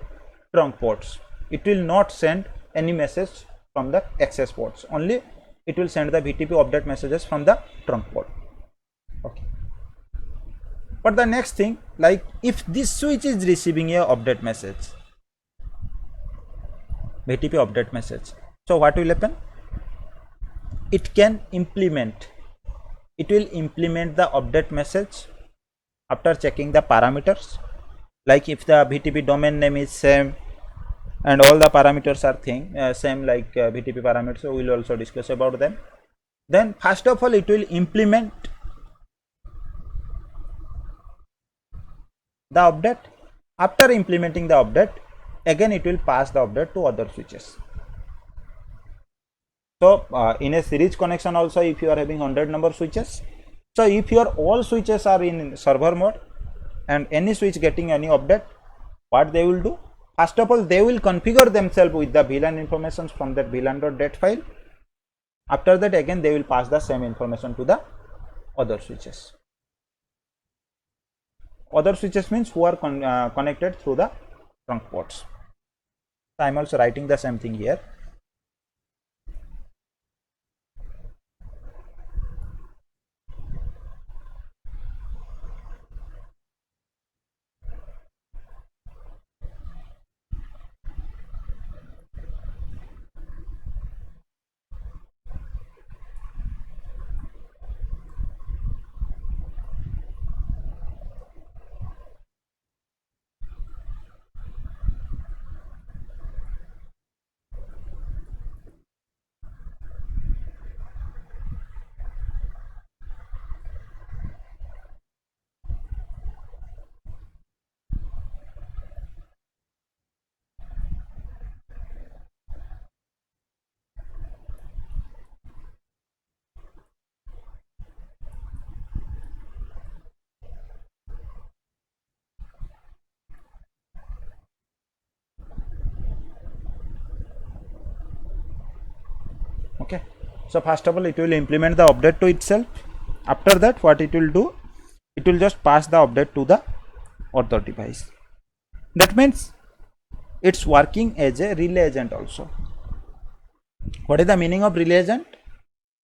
trunk ports. It will not send any message from the access ports. Only it will send the VTP update messages from the trunk port. Okay. But the next thing, like if this switch is receiving a update message, VTP update message, so what will happen? It will implement the update message after checking the parameters. Like if the VTP domain name is same and all the parameters are same like VTP parameters, so we will also discuss about them. Then first of all it will implement the update. After implementing the update, again it will pass the update to other switches. So in a series connection also, if you are having 100 number switches, so if your all switches are in server mode and any switch getting any update, what they will do? First of all, they will configure themselves with the VLAN information from that VLAN.dat file. After that, again they will pass the same information to the other switches. Other switches means who are connected through the trunk ports. So I am also writing the same thing here. So first of all, it will implement the update to itself. After that, what it will do, it will just pass the update to the other device. That means it's working as a relay agent also. What is the meaning of relay agent?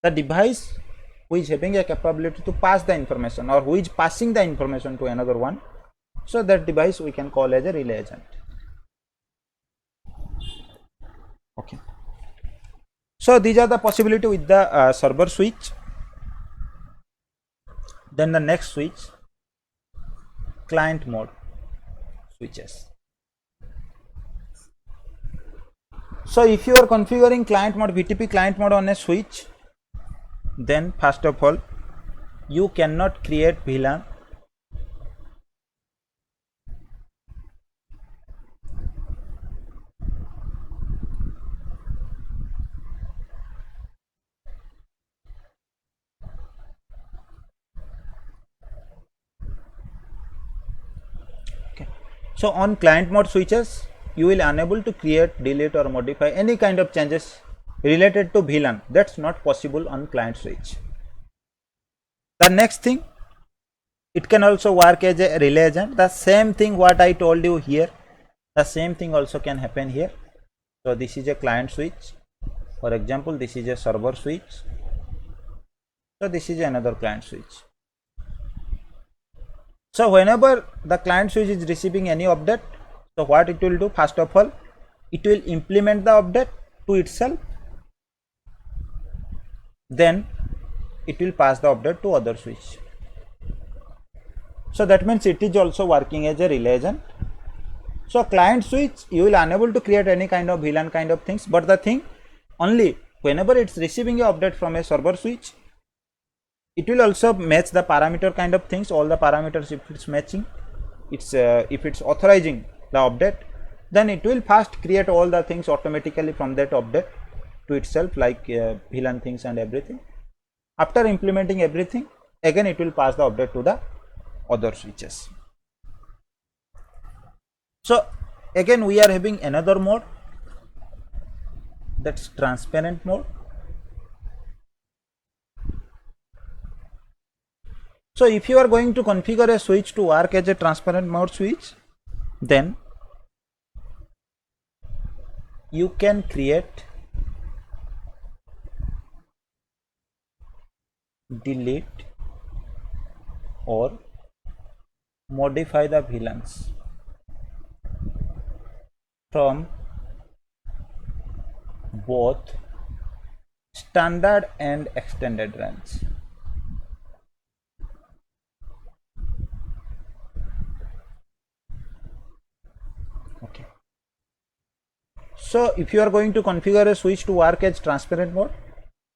The device who is having a capability to pass the information, or who is passing the information to another one. So that device we can call as a relay agent. Okay. So these are the possibility with the server switch. Then the next switch, client mode switches. So if you are configuring client mode, VTP client mode on a switch, then first of all, you cannot create VLAN. Okay. So on client mode switches, you will unable to create, delete or modify any kind of changes related to VLAN. That's not possible on client switch. The next thing, it can also work as a relay agent. The same thing what I told you here, the same thing also can happen here. So this is a client switch. For example, this is a server switch. So this is another client switch. So whenever the client switch is receiving any update, so what it will do, first of all, it will implement the update to itself. Then it will pass the update to other switch. So that means it is also working as a relay agent. So client switch, you will unable to create any kind of VLAN kind of things, but the thing only whenever it's receiving a update from a server switch, it will also match the parameter kind of things, all the parameters. If it's matching, it's if it's authorizing the update, then it will first create all the things automatically from that update to itself, like VLAN things and everything. After implementing everything, again it will pass the update to the other switches. So again we are having another mode, that's transparent mode. So if you are going to configure a switch to work as a transparent mode switch, then you can create, delete or modify the VLANs from both standard and extended range. Okay. So if you are going to configure a switch to work as transparent mode,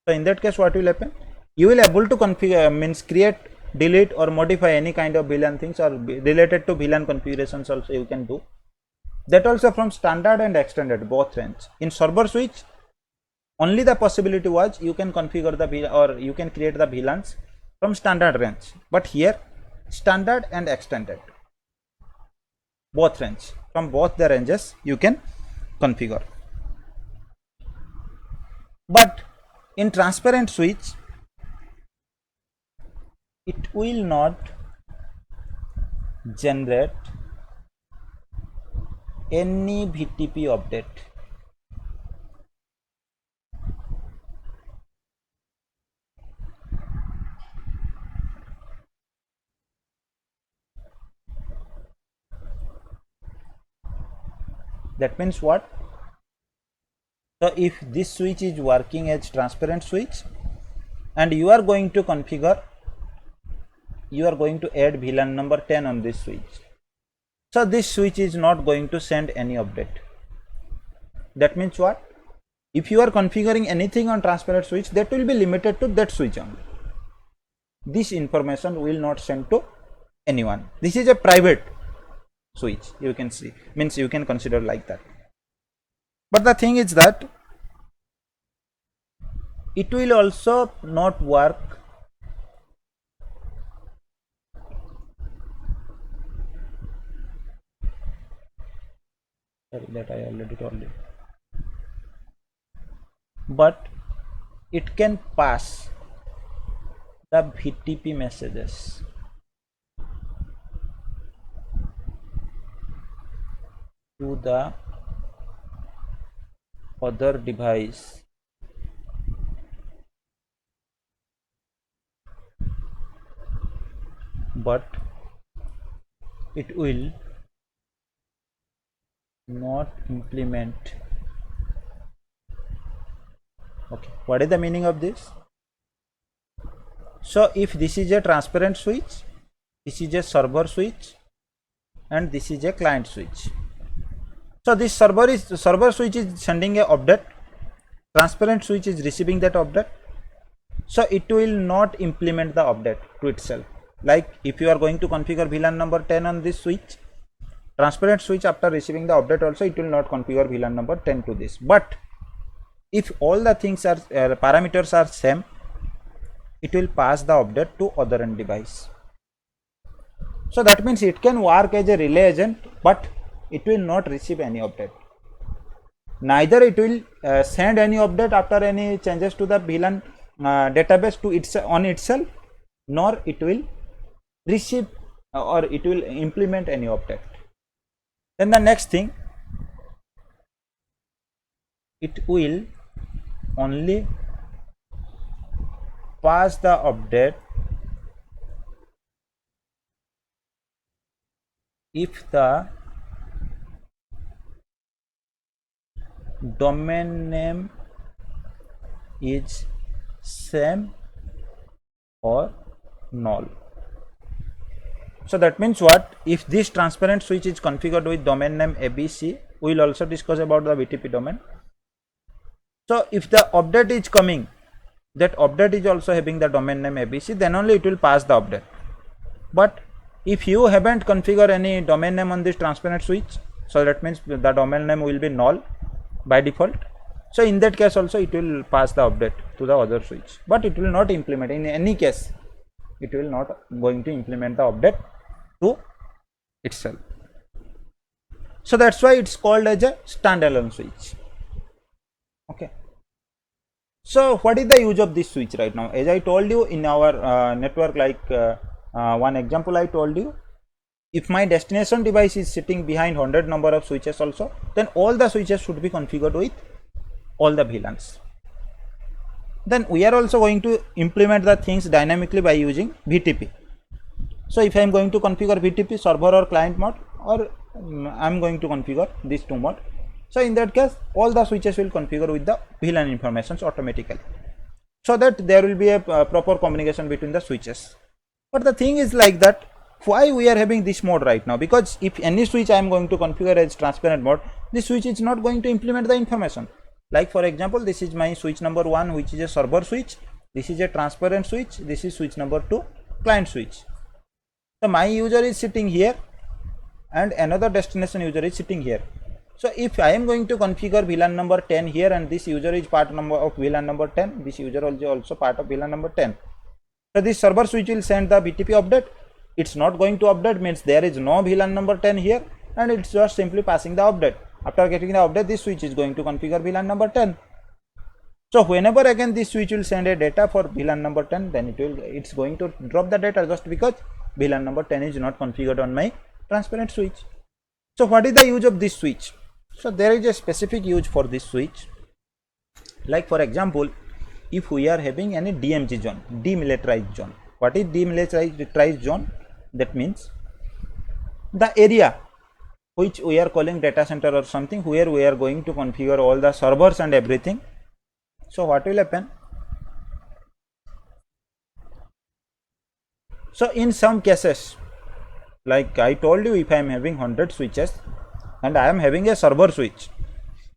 so in that case what will happen? You will able to configure, means create, delete or modify any kind of VLAN things, or related to VLAN configurations also you can do. That also from standard and extended both range. In server switch, only the possibility was you can configure the VLAN, or you can create the VLANs from standard range. But here standard and extended, both range, from both the ranges you can configure. But in transparent switch, it will not generate any VTP update. That means what? So if this switch is working as transparent switch and you are going to configure, you are going to add VLAN number 10 on this switch, so this switch is not going to send any update. That means what? If you are configuring anything on transparent switch, that will be limited to that switch only. This information will not send to anyone. This is a private switch, you can see, means you can consider like that. But the thing is that it will also not work that I already told you, but it can pass the VTP messages to the other device but it will not implement. Okay, what is the meaning of this? So if this is a transparent switch, this is a server switch, and this is a client switch. So this server switch is sending a update, transparent switch is receiving that update. So it will not implement the update to itself. Like if you are going to configure VLAN number 10 on this switch, transparent switch, after receiving the update also, it will not configure VLAN number 10 to this. But if all the things are parameters are same, it will pass the update to other end device. So that means it can work as a relay agent, but it will not receive any update. Neither it will send any update after any changes to the VLAN database to itself, nor it will receive or it will implement any update. Then the next thing, it will only pass the update if the domain name is same or null. So that means what? If this transparent switch is configured with domain name ABC, we will also discuss about the VTP domain. So if the update is coming, that update is also having the domain name ABC, then only it will pass the update. But if you haven't configured any domain name on this transparent switch, so that means the domain name will be null by default. So in that case also it will pass the update to the other switch, but it will not implement. In any case, it will not going to implement the update to itself. So that's why it's called as a standalone switch. Okay. So what is the use of this switch right now? As I told you in our network, like one example I told you, if my destination device is sitting behind 100 number of switches also, then all the switches should be configured with all the VLANs. Then we are also going to implement the things dynamically by using VTP. So if I am going to configure VTP server or client mode, or I am going to configure these two mode, so in that case all the switches will configure with the VLAN informations automatically, so that there will be a proper communication between the switches. But the thing is like that, why we are having this mode right now? Because if any switch I am going to configure as transparent mode, this switch is not going to implement the information. Like for example, this is my switch number 1, which is a server switch, this is a transparent switch, this is switch number 2, client switch. So my user is sitting here and another destination user is sitting here. So if I am going to configure VLAN number 10 here, and this user is part number of VLAN number 10, this user also part of VLAN number 10. So this server switch will send the VTP update. It's not going to update, means there is no VLAN number 10 here, and it's just simply passing the update. After getting the update, this switch is going to configure VLAN number 10. So whenever again this switch will send a data for VLAN number 10, then it's going to drop the data, just because VLAN number 10 is not configured on my transparent switch. So what is the use of this switch? So there is a specific use for this switch. Like for example, if we are having any DMZ zone, demilitarized zone. What is demilitarized zone? That means the area which we are calling data center or something, where we are going to configure all the servers and everything. So what will happen? So in some cases, like I told you, if I am having 100 switches and I am having a server switch,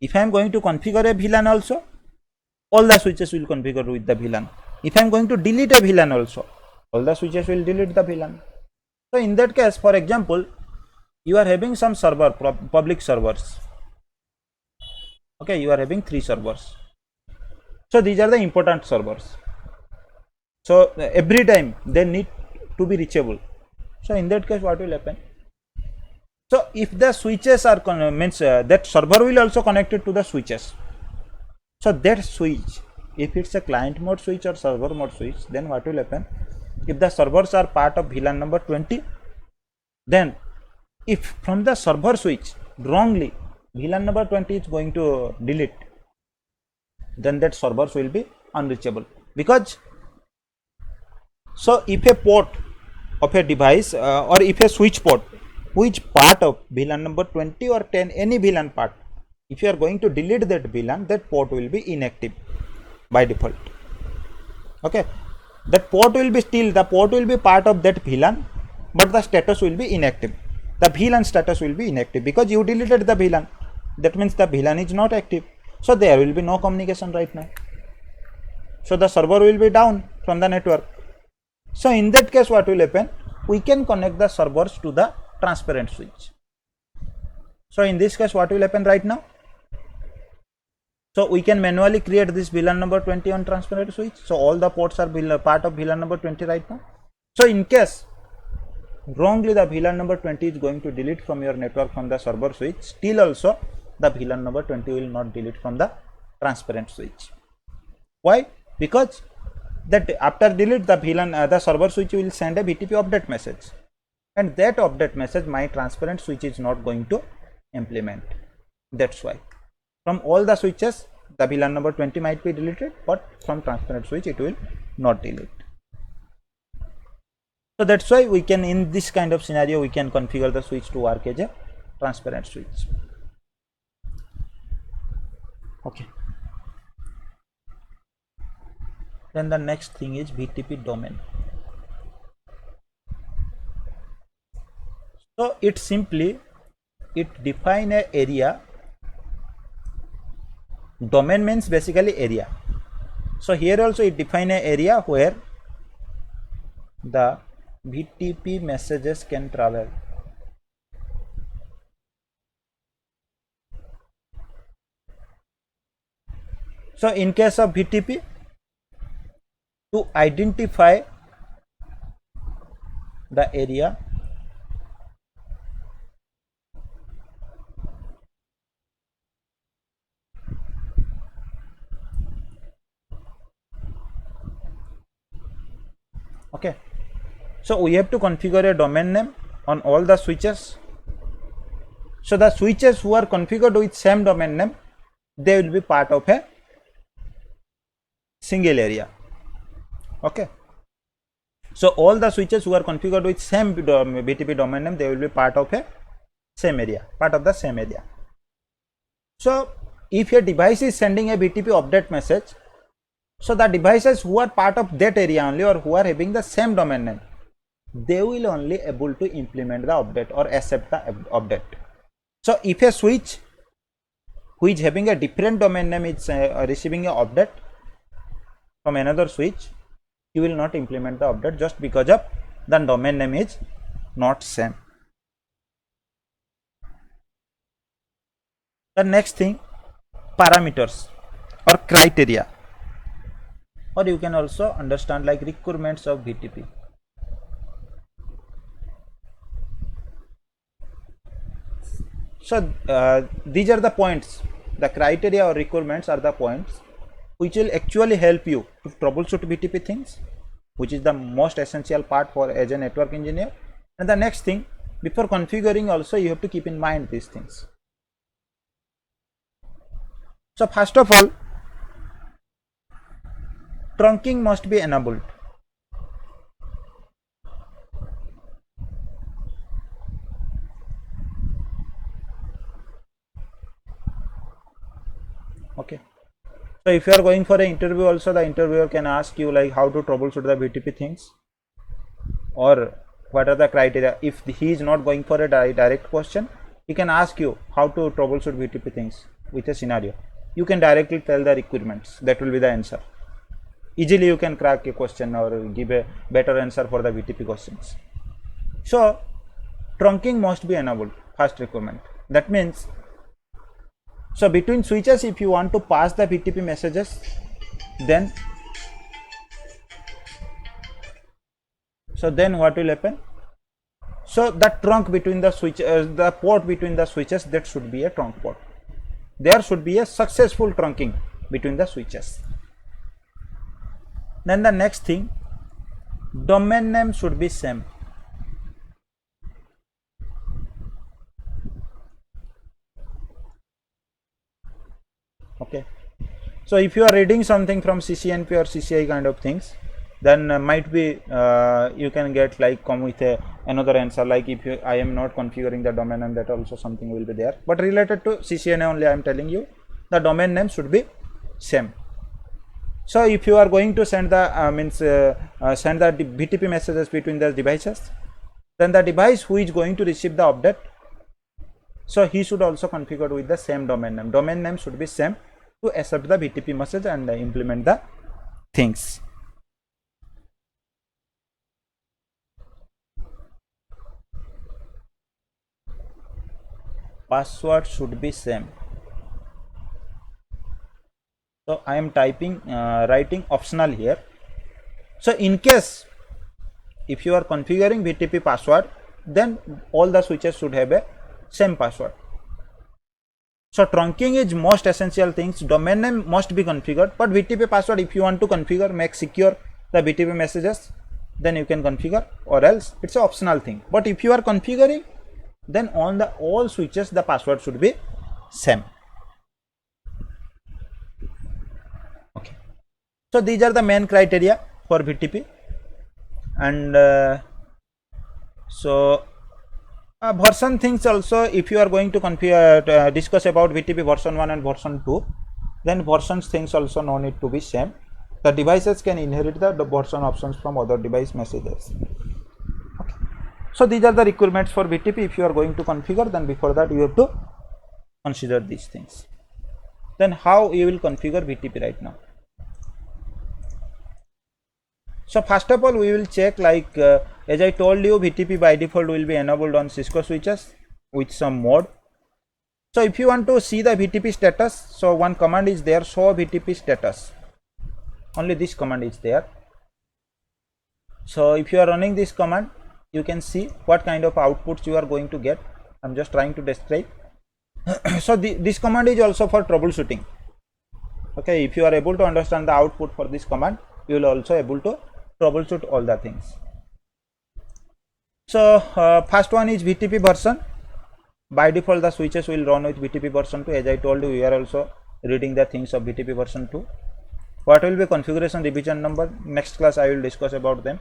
if I am going to configure a VLAN also, all the switches will configure with the VLAN. If I am going to delete a VLAN also, all the switches will delete the VLAN. So in that case, for example, you are having some server, public servers. Okay, you are having 3 servers. So these are the important servers. So every time they need to be reachable. So in that case, what will happen? So if the switches are that server will also connected to the switches. So that switch if it's a client mode switch or server mode switch, then what will happen? If the servers are part of VLAN number 20, then if from the server switch wrongly VLAN number 20 is going to delete, then that servers will be unreachable. Because so if a port of a device or if a switch port which part of VLAN number 20 or 10, any VLAN part, if you are going to delete that VLAN, that port will be inactive by default. Okay, that port will be still, the port will be part of that VLAN, but the status will be inactive. The VLAN status will be inactive because you deleted the VLAN. That means the VLAN is not active. So there will be no communication right now. So the server will be down from the network. So in that case, what will happen? We can connect the servers to the transparent switch. So in this case, what will happen right now? So we can manually create this VLAN number 20 on transparent switch. So all the ports are part of VLAN number 20 right now. So in case wrongly the VLAN number 20 is going to delete from your network from the server switch, still also the VLAN number 20 will not delete from the transparent switch. Why? Because that after delete the VLAN, the server switch will send a BTP update message, and that update message my transparent switch is not going to implement. That's why from all the switches the VLAN number 20 might be deleted, but from transparent switch it will not delete. So that's why we can, in this kind of scenario, we can configure the switch to work as a transparent switch. Okay. Then the next thing is BTP domain. So it simply, it define a area. Domain means basically area. So here also it define a area where the BTP messages can travel. So in case of BTP, to identify the area, okay, so we have to configure a domain name on all the switches. So the switches who are configured with same domain name, they will be part of a single area. Okay, so all the switches who are configured with same BTP domain name, they will be part of a same area, part of the same area. So if a device is sending a BTP update message, so the devices who are part of that area only, or who are having the same domain name, they will only able to implement the update or accept the update. So if a switch who is having a different domain name is receiving a update from another switch, you will not implement the update just because of the domain name is not same. The next thing, parameters or criteria, or you can also understand like requirements of BTP. So these are the points, the criteria or requirements are the points which will actually help you to troubleshoot BTP things, which is the most essential part for as a network engineer. And the next thing, before configuring also you have to keep in mind these things. So first of all, trunking must be enabled. Okay. So if you are going for an interview also, the interviewer can ask you like how to troubleshoot the BTP things, or what are the criteria. If he is not going for a direct question, he can ask you how to troubleshoot BTP things with a scenario. You can directly tell the requirements, that will be the answer. Easily you can crack a question or give a better answer for the BTP questions. So trunking must be enabled, first requirement. That means, so between switches, if you want to pass the BTP messages, then what will happen? So the trunk between the switch, the port between the switches, that should be a trunk port. There should be a successful trunking between the switches. Then the next thing, domain name should be same. Okay, so if you are reading something from CCNP or CCI kind of things, then might be you can get like come with another answer, like if I am not configuring the domain name, that also something will be there, but related to CCNA only I am telling you the domain name should be same. So if you are going to send the send the BTP messages between the devices, then the device who is going to receive the update, so he should also configure with the same domain name. Domain name should be same to accept the BTP message and implement the things. Password should be same. So I am typing writing optional here. So in case if you are configuring BTP password, then all the switches should have a same password. So trunking is most essential things. Domain name must be configured, but BTP password, if you want to configure, make secure the BTP messages, then you can configure, or else it's an optional thing. But if you are configuring, then on the all switches the password should be same. Okay, so these are the main criteria for BTP. And version things also, if you are going to configure discuss about BTP version 1 and version 2, then versions things also no need to be same. The devices can inherit the version options from other device messages. Okay, so these are the requirements for BTP. If you are going to configure, then before that you have to consider these things. Then how you will configure BTP right now? So first of all, we will check, like as I told you, BTP by default will be enabled on Cisco switches with some mode. So if you want to see the BTP status, so one command is there, show BTP status. Only this command is there. So if you are running this command, you can see what kind of outputs you are going to get. I'm just trying to describe. So this command is also for troubleshooting. Okay, if you are able to understand the output for this command, you will also able to troubleshoot all the things. So first one is BTP version. By default the switches will run with BTP version 2. As I told you, we are also reading the things of BTP version 2. What will be configuration revision number? Next class I will discuss about them.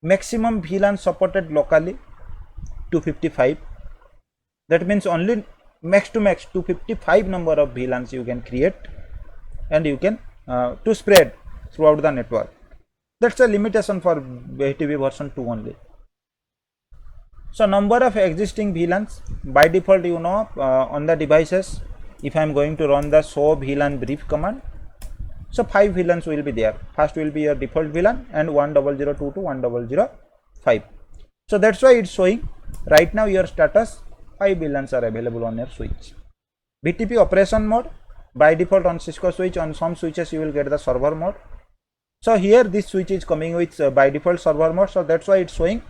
Maximum VLAN supported locally 255. That means only max to max 255 number of VLANs you can create, and you can to spread throughout the network. That's a limitation for BTP version 2 only. So number of existing VLANs, by default you know on the devices, if I am going to run the show VLAN brief command, so 5 VLANs will be there. First will be your default VLAN and 1002 to 1005. So that's why it's showing right now your status 5 VLANs are available on your switch. BTP operation mode, by default on Cisco switch, on some switches you will get the server mode. So here this switch is coming with by default server mode, so that's why it's showing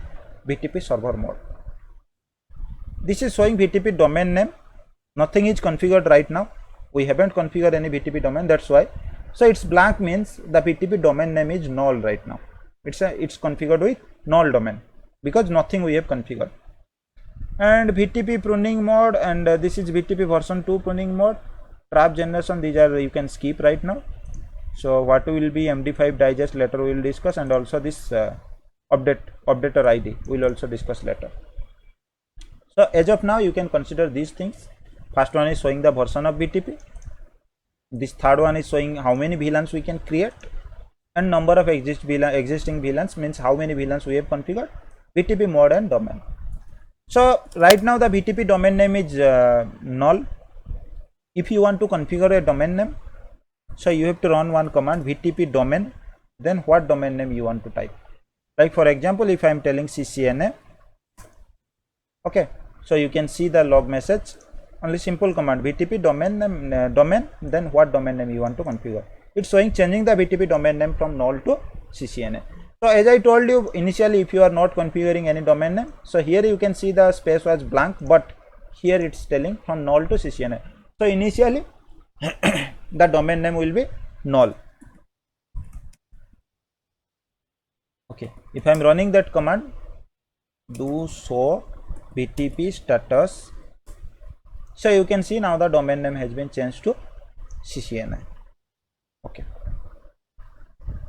BTP server mode. This is showing BTP domain name. Nothing is configured right now. We haven't configured any BTP domain, that's why. So it's blank means the BTP domain name is null right now. It's configured with null domain because nothing we have configured. And BTP pruning mode, and this is BTP version 2 pruning mode. Trap generation, these are you can skip right now. So what will be MD5 digest later we will discuss, and also this updater ID we will also discuss later. So as of now you can consider these things. First one is showing the version of BTP. This third one is showing how many VLANs we can create, and number of existing VLANs means how many VLANs we have configured, BTP mode and domain. So right now the BTP domain name is null. If you want to configure a domain name, so you have to run one command BTP domain, then what domain name you want to type. Like for example, if I am telling CCNA, okay, so you can see the log message. Only simple command BTP domain name, domain, then what domain name you want to configure. It's showing changing the BTP domain name from null to CCNA. So as I told you initially, if you are not configuring any domain name, so here you can see the space was blank, but here it's telling from null to CCNA. So initially the domain name will be null. Okay, if I am running that command, do show BTP status, so you can see now the domain name has been changed to CCNI. Okay,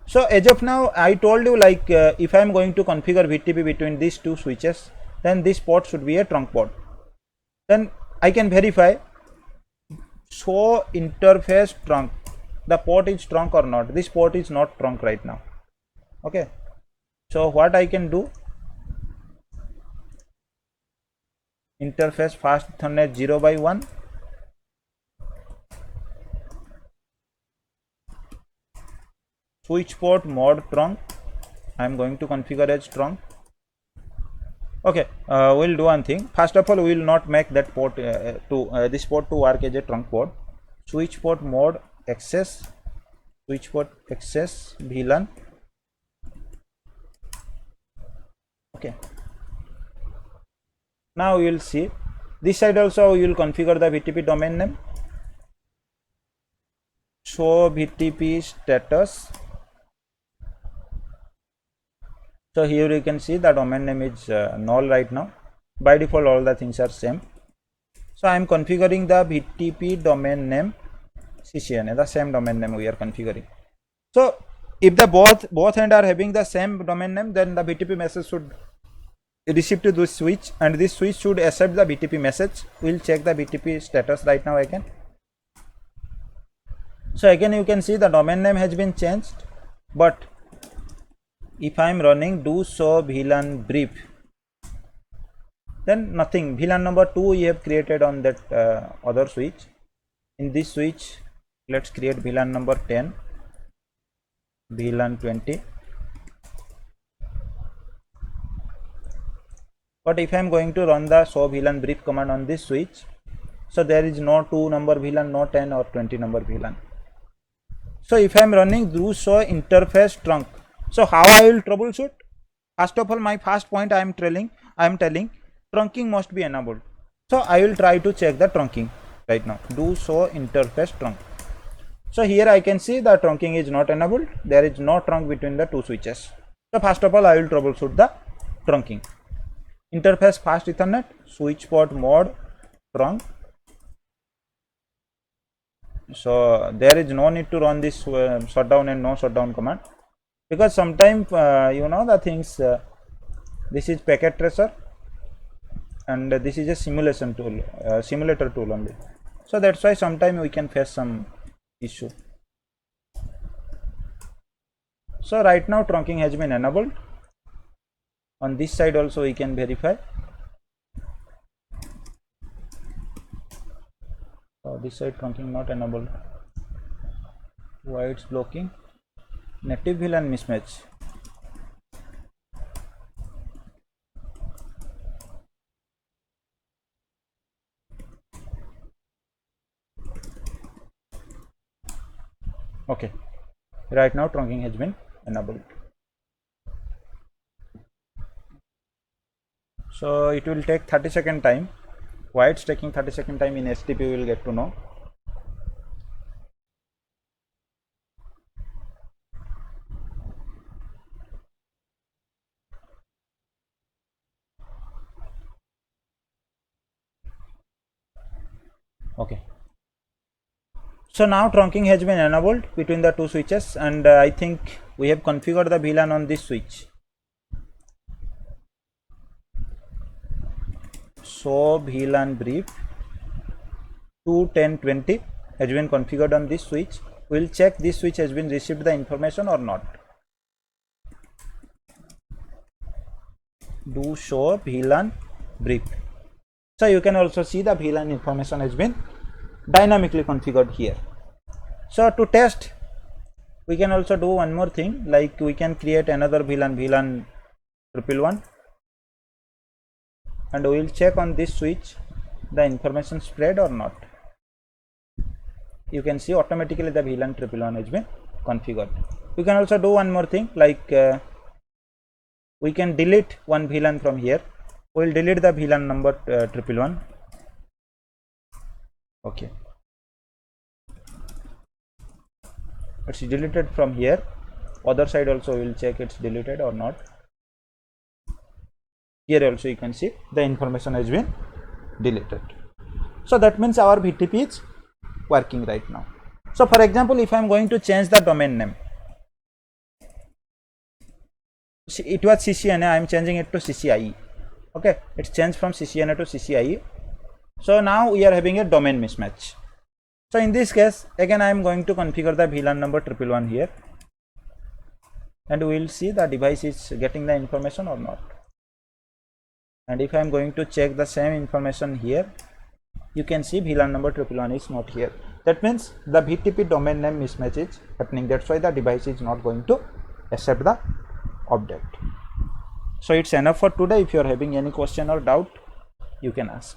so as of now I told you, like if I am going to configure BTP between these two switches, then this port should be a trunk port. Then I can verify show interface trunk, the port is trunk or not. This port is not trunk right now. Okay, so what I can do, interface fast Ethernet 0/1, switch port mod trunk, I am going to configure as trunk. Okay, we'll do one thing. First of all, we will not make that port this port to work as a trunk port. Switch port mode access, switch port access VLAN. Okay, now we will see this side also. We will configure the BTP domain name, show BTP status. So here you can see the domain name is null right now. By default all the things are same. So I am configuring the BTP domain name CCNA, the same domain name we are configuring. So if the both end are having the same domain name, then the BTP message should receive to this switch, and this switch should accept the BTP message. We will check the BTP status right now again. So again you can see the domain name has been changed, but if I am running do show VLAN brief, then nothing. VLAN number 2 we have created on that other switch. In this switch, let's create VLAN number 10, VLAN 20. But if I am going to run the show VLAN brief command on this switch, so there is no 2 number VLAN, no 10 or 20 number VLAN. So if I am running do show interface trunk, so how I will troubleshoot? First of all, my first point I am telling trunking must be enabled. So I will try to check the trunking right now. Do show interface trunk. So here I can see the trunking is not enabled. There is no trunk between the two switches. So first of all, I will troubleshoot the trunking. Interface fast Ethernet, switch port mode trunk. So there is no need to run this shutdown and no shutdown command, because sometimes you know the things, this is packet tracer and this is a simulation tool, simulator tool only. So that's why sometimes we can face some issue. So right now trunking has been enabled. On this side also we can verify. This side trunking not enabled. Why it's blocking? Native VLAN mismatch. Okay, right now trunking has been enabled. So it will take 30-second time. Why it's taking 30-second time in STP we will get to know. Okay, so now trunking has been enabled between the two switches, and I think we have configured the VLAN on this switch. So VLAN brief 2.10.20 has been configured on this switch. We will check this switch has been received the information or not. Do show VLAN brief. So you can also see the VLAN information has been dynamically configured here. So to test, we can also do one more thing, like we can create another VLAN 111, and we will check on this switch the information spread or not. You can see automatically the VLAN 111 has been configured. We can also do one more thing, like we can delete one VLAN from here. We will delete the VLAN number 111. Okay, it's deleted from here. other side also we will check it's deleted or not. Here also you can see the information has been deleted. So that means our VTP is working right now. So for example, if I am going to change the domain name, it was CCNA, I am changing it to CCIE. Okay, it's changed from CCNA to CCIE. So now we are having a domain mismatch. So in this case, again I am going to configure the VLAN number 111 here, and we will see the device is getting the information or not. And if I am going to check the same information here, you can see VLAN number 111 is not here. That means the VTP domain name mismatch is happening. That's why the device is not going to accept the update. So it's enough for today. If you are having any question or doubt, you can ask.